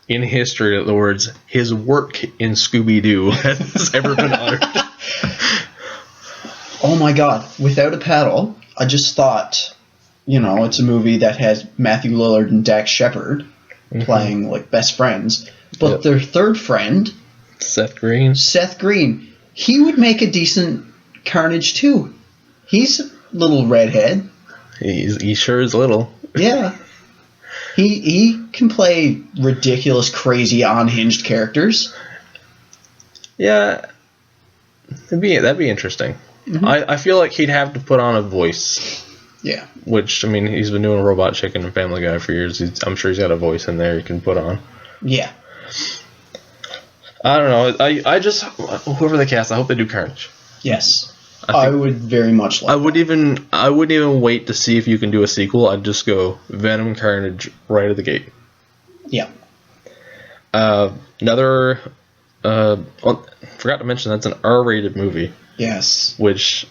in history that the words "his work in Scooby-Doo" has ever been uttered. Oh my god, Without a Paddle, I just thought, it's a movie that has Matthew Lillard and Dax Shepard playing like best friends, but their third friend, Seth Green, he would make a decent Carnage too. He's a little redhead. He sure is little. Yeah. He can play ridiculous, crazy, unhinged characters. Yeah. That'd be interesting. Mm-hmm. I feel like he'd have to put on a voice. Yeah. Which, I mean, he's been doing Robot Chicken and Family Guy for years. I'm sure he's got a voice in there he can put on. Yeah. I don't know. I just, whoever they cast, I hope they do Carnage. Yes. I would very much like I wouldn't even wait to see if you can do a sequel. I'd just go Venom Carnage right at the gate. Yeah. Another forgot to mention that's an R-rated movie. Yes. Which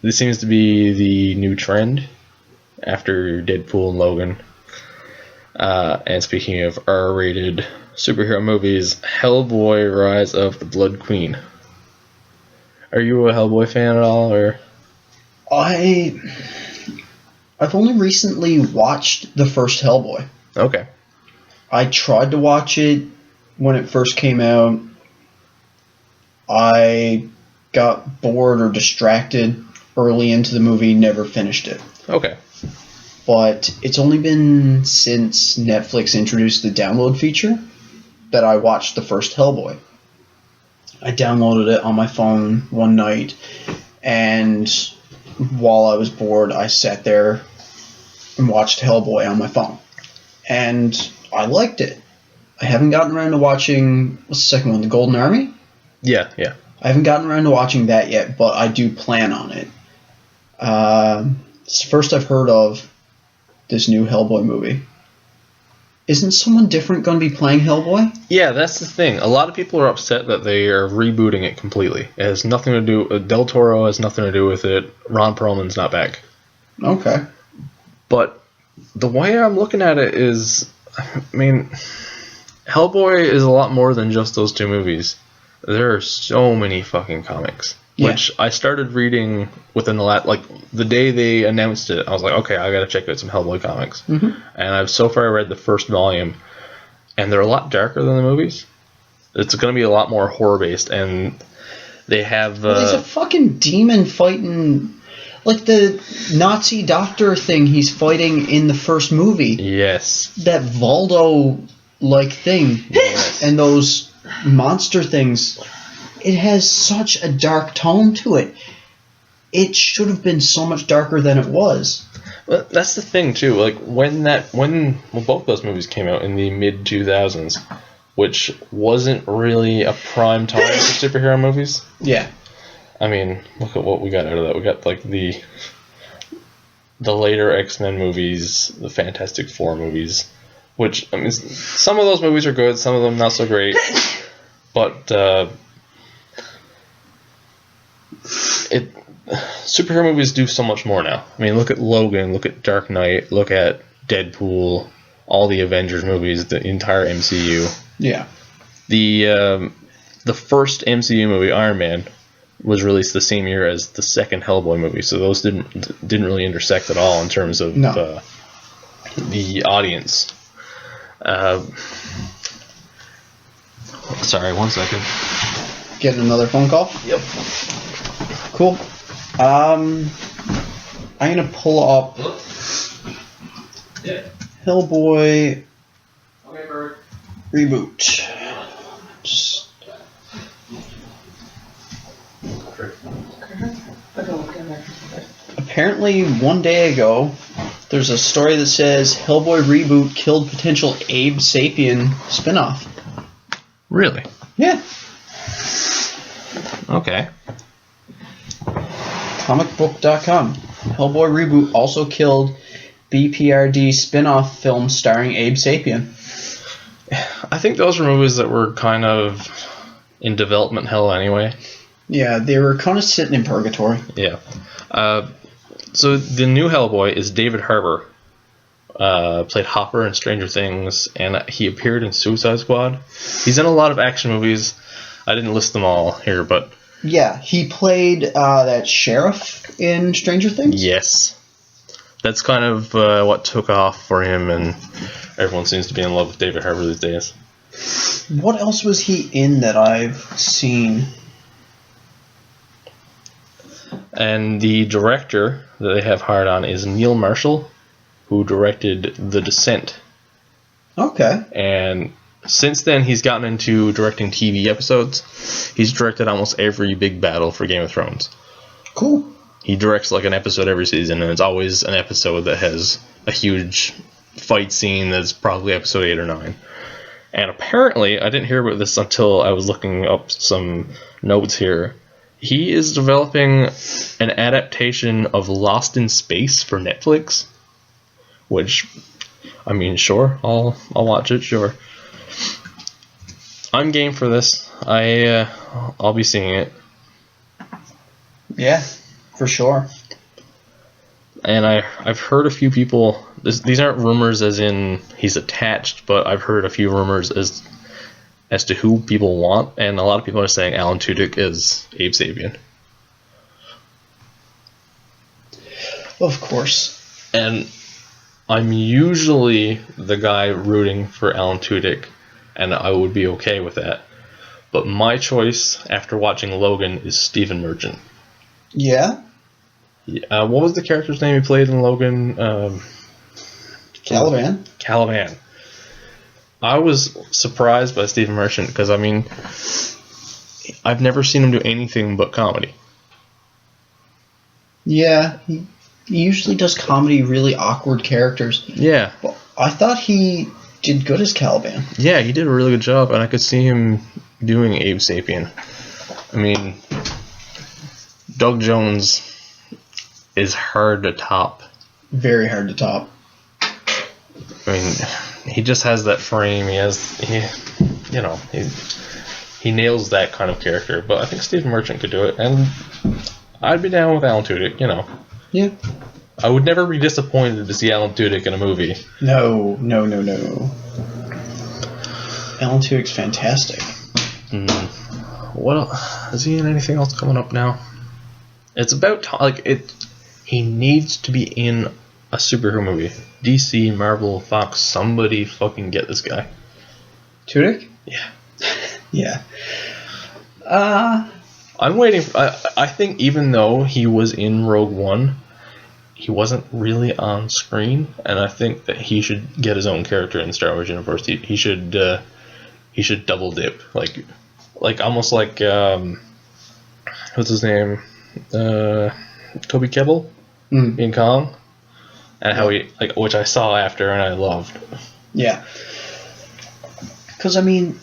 this seems to be the new trend after Deadpool and Logan. And speaking of R-rated superhero movies, Hellboy: Rise of the Blood Queen. Are you a Hellboy fan at all, or? I've only recently watched the first Hellboy. Okay. I tried to watch it when it first came out. I got bored or distracted early into the movie, never finished it. Okay. But it's only been since Netflix introduced the download feature that I watched the first Hellboy. I downloaded it on my phone one night, and while I was bored, I sat there and watched Hellboy on my phone. And I liked it. I haven't gotten around to watching, what's the second one, The Golden Army? Yeah. I haven't gotten around to watching that yet, but I do plan on it. It's the first I've heard of this new Hellboy movie. Isn't someone different going to be playing Hellboy? Yeah, that's the thing. A lot of people are upset that they are rebooting it completely. It has nothing to do... Del Toro has nothing to do with it. Ron Perlman's not back. Okay. But the way I'm looking at it is... I mean, Hellboy is a lot more than just those two movies. There are so many fucking comics. Yeah. Which I started reading within the day they announced it. I was like, okay, I gotta check out some Hellboy comics. Mm-hmm. And I've so far read the first volume, and they're a lot darker than the movies. It's gonna be a lot more horror based, and they have. Well, he's a fucking demon fighting, like the Nazi doctor thing he's fighting in the first movie. Yes. That Valdo-like thing, Yes. and those monster things. It has such a dark tone to it. It should have been so much darker than it was. Well, that's the thing too. Like when both those movies came out in the mid 2000s, which wasn't really a prime time for superhero movies. Yeah. I mean, look at what we got out of that. We got like the later X-Men movies, the Fantastic Four movies, which I mean, some of those movies are good, some of them not so great, but. Superhero movies do so much more now. I mean, look at Logan, look at Dark Knight, look at Deadpool, all the Avengers movies, the entire MCU. Yeah. The first MCU movie, Iron Man, was released the same year as the second Hellboy movie, so those didn't really intersect at all in terms of the audience. Sorry, 1 second. Getting another phone call? Yep. Cool. I'm gonna pull up Hellboy reboot. Apparently, one day ago, there's a story that says Hellboy reboot killed potential Abe Sapien spinoff. Really? Yeah. Okay. Comicbook.com. Hellboy reboot also killed BPRD spin-off film starring Abe Sapien. I think those were movies that were kind of in development hell anyway. Yeah, they were kind of sitting in purgatory. Yeah. So the new Hellboy is David Harbour. Played Hopper in Stranger Things, and he appeared in Suicide Squad. He's in a lot of action movies. I didn't list them all here, but... Yeah, he played that sheriff in Stranger Things? Yes. That's kind of what took off for him, and everyone seems to be in love with David Harbour these days. What else was he in that I've seen? And the director that they have hired on is Neil Marshall, who directed The Descent. Okay. And since then, he's gotten into directing TV episodes. He's directed almost every big battle for Game of Thrones. Cool. He directs like an episode every season, and it's always an episode that has a huge fight scene that's probably episode 8 or 9. And apparently, I didn't hear about this until I was looking up some notes here. He is developing an adaptation of Lost in Space for Netflix, which, I mean, sure, I'll watch it, sure. I'm game for this. I'll be seeing it. Yeah, for sure. And I've heard a few people. These aren't rumors as in he's attached, but I've heard a few rumors as to who people want, and a lot of people are saying Alan Tudyk is Abe Sapien. Of course. And I'm usually the guy rooting for Alan Tudyk, and I would be okay with that. But my choice after watching Logan is Stephen Merchant. Yeah? What was the character's name he played in Logan? Caliban? Caliban. I was surprised by Stephen Merchant because, I mean, I've never seen him do anything but comedy. Yeah, he usually does comedy, really awkward characters. Yeah. Well, I thought he did good as Caliban. Yeah, he did a really good job, and I could see him doing Abe Sapien. I mean, Doug Jones is hard to top. Very hard to top. I mean, he just has that frame. He nails that kind of character. But I think Stephen Merchant could do it, and I'd be down with Alan Tudyk. Yeah. I would never be disappointed to see Alan Tudyk in a movie. No. Alan Tudyk's fantastic. What else? Is he in anything else coming up now? It's about he needs to be in a superhero movie. DC, Marvel, Fox, somebody fucking get this guy. Tudyk? Yeah. Yeah. I'm waiting. I think even though he was in Rogue One, he wasn't really on screen, and I think that he should get his own character in Star Wars universe. He should double dip, like almost like what's his name, Toby Kebbell in Kong, and how he which I saw after and I loved. Yeah. Because I mean,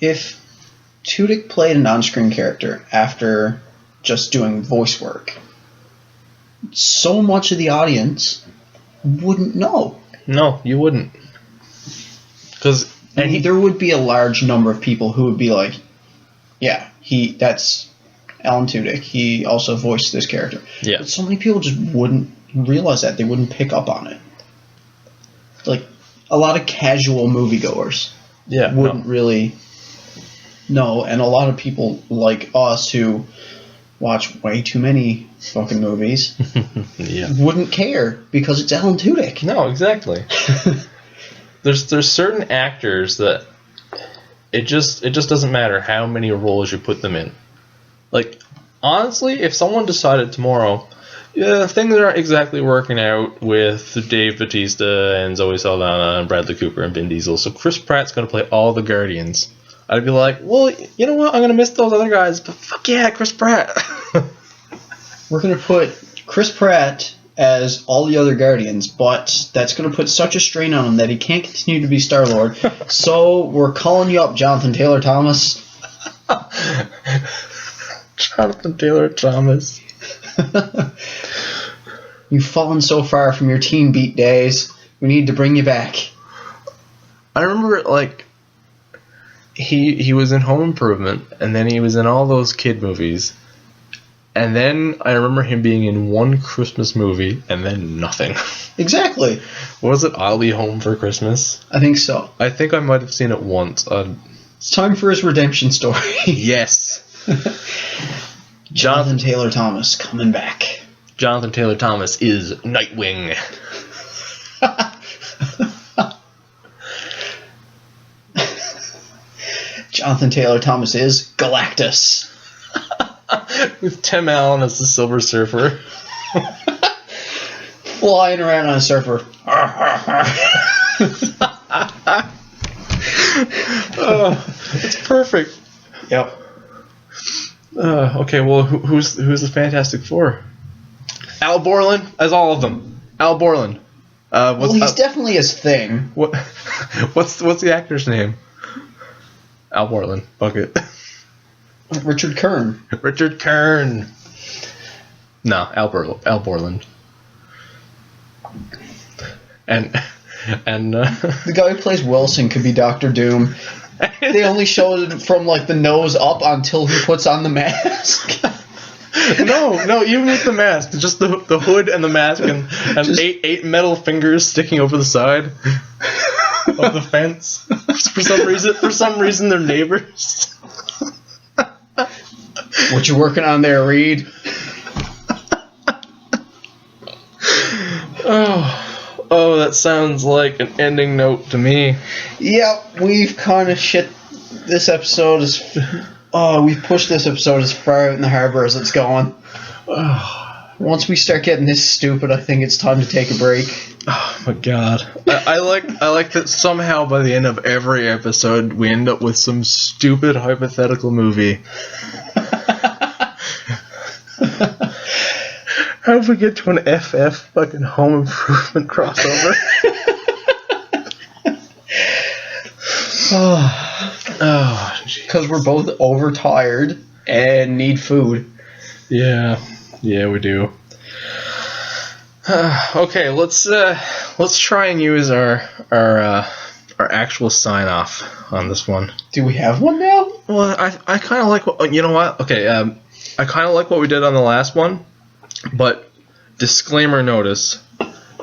if Tudyk played an on-screen character after just doing voice work, so much of the audience wouldn't know. No, you wouldn't. There would be a large number of people who would be like, yeah, that's Alan Tudyk. He also voiced this character. Yeah. But so many people just wouldn't realize that. They wouldn't pick up on it. Like, a lot of casual moviegoers wouldn't really know, and a lot of people like us who watch way too many fucking movies wouldn't care because it's Alan Tudyk. No, exactly. There's certain actors that it just doesn't matter how many roles you put them in. Like, honestly, if someone decided tomorrow, things aren't exactly working out with Dave Bautista and Zoe Saldana and Bradley Cooper and Vin Diesel, so Chris Pratt's going to play all the Guardians, I'd be like, well, you know what? I'm going to miss those other guys, but fuck yeah, Chris Pratt. We're going to put Chris Pratt as all the other Guardians, but that's going to put such a strain on him that he can't continue to be Star-Lord. So we're calling you up, Jonathan Taylor Thomas. Jonathan Taylor Thomas. You've fallen so far from your Teen Beat days. We need to bring you back. I remember, he was in Home Improvement, and then he was in all those kid movies. And then I remember him being in one Christmas movie, and then nothing. Exactly. Was it I'll Be Home for Christmas? I think so. I think I might have seen it once. It's time for his redemption story. Yes. Jonathan Taylor Thomas coming back. Jonathan Taylor Thomas is Nightwing. Jonathan Taylor Thomas is Galactus. With Tim Allen as the Silver Surfer. Flying around on a surfer. It's perfect. Yep. Okay, well, who's the Fantastic Four? Al Borland as all of them. Al Borland. He's definitely his thing. What's the actor's name? Al Borland. Bucket. Richard Kern. Richard Kern. No, Al Borland. And the guy who plays Wilson could be Doctor Doom. They only show it from the nose up until he puts on the mask. No, even with the mask, just the hood and the mask and just eight metal fingers sticking over the side of the fence. For some reason, they're neighbors. What you working on there, Reed? Oh, that sounds like an ending note to me. Yep, we've kind of shit this episode is. Oh, we've pushed this episode as far out in the harbor as it's gone. Once we start getting this stupid, I think it's time to take a break. Oh my god. I like that somehow by the end of every episode we end up with some stupid hypothetical movie. How did we get to an FF fucking Home Improvement crossover? Because we're both overtired and need food. Yeah, we do. Okay, let's try and use our actual sign off on this one. Do we have one now? Well, I kind of like what, you know what? Okay, I kind of like what we did on the last one, but disclaimer notice: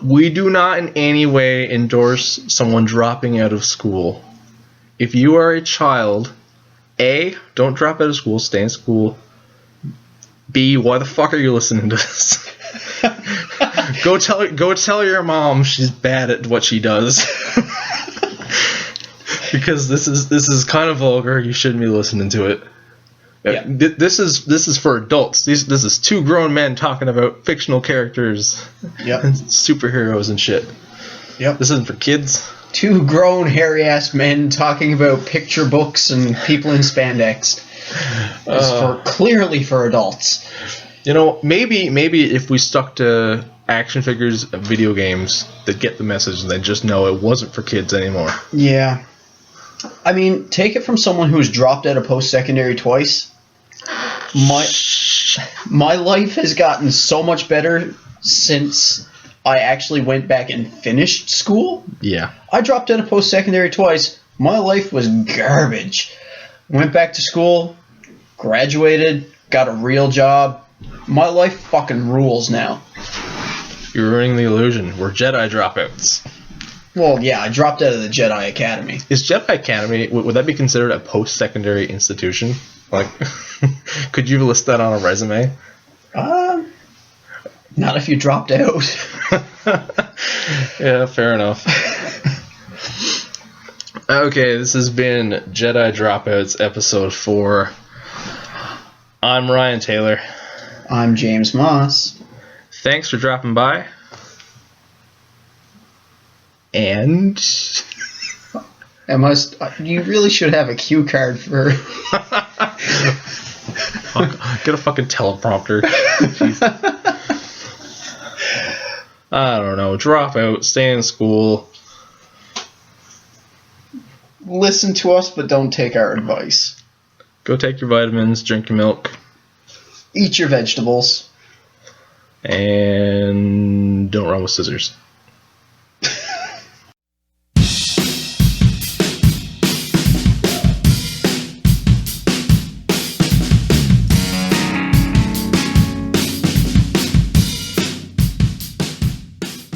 we do not in any way endorse someone dropping out of school. If you are a child, A, don't drop out of school, stay in school. B, why the fuck are you listening to this? Go tell your mom she's bad at what she does. Because this is kind of vulgar. You shouldn't be listening to it. Yeah. This is for adults. This is two grown men talking about fictional characters. Yep. And superheroes and shit. Yep. This isn't for kids. Two grown hairy-ass men talking about picture books and people in spandex. It's clearly for adults. You know, maybe if we stuck to action figures of video games, they'd get the message and they'd just know it wasn't for kids anymore. Yeah. I mean, take it from someone who's dropped out of post-secondary twice. My life has gotten so much better since I actually went back and finished school. Yeah. I dropped out of post-secondary twice. My life was garbage. Went back to school, graduated, got a real job. My life fucking rules now. You're ruining the illusion. We're Jedi Dropouts. Well, yeah, I dropped out of the Jedi Academy. Is Jedi Academy, would that be considered a post-secondary institution? Like, could you list that on a resume? Not if you dropped out. Yeah, fair enough. Okay, this has been Jedi Dropouts episode 4. I'm Ryan Taylor. I'm James Moss. Thanks for dropping by. And you really should have a cue card for. Get a fucking teleprompter. I don't know. Drop out. Stay in school. Listen to us, but don't take our advice. Go take your vitamins. Drink your milk. Eat your vegetables. And don't run with scissors.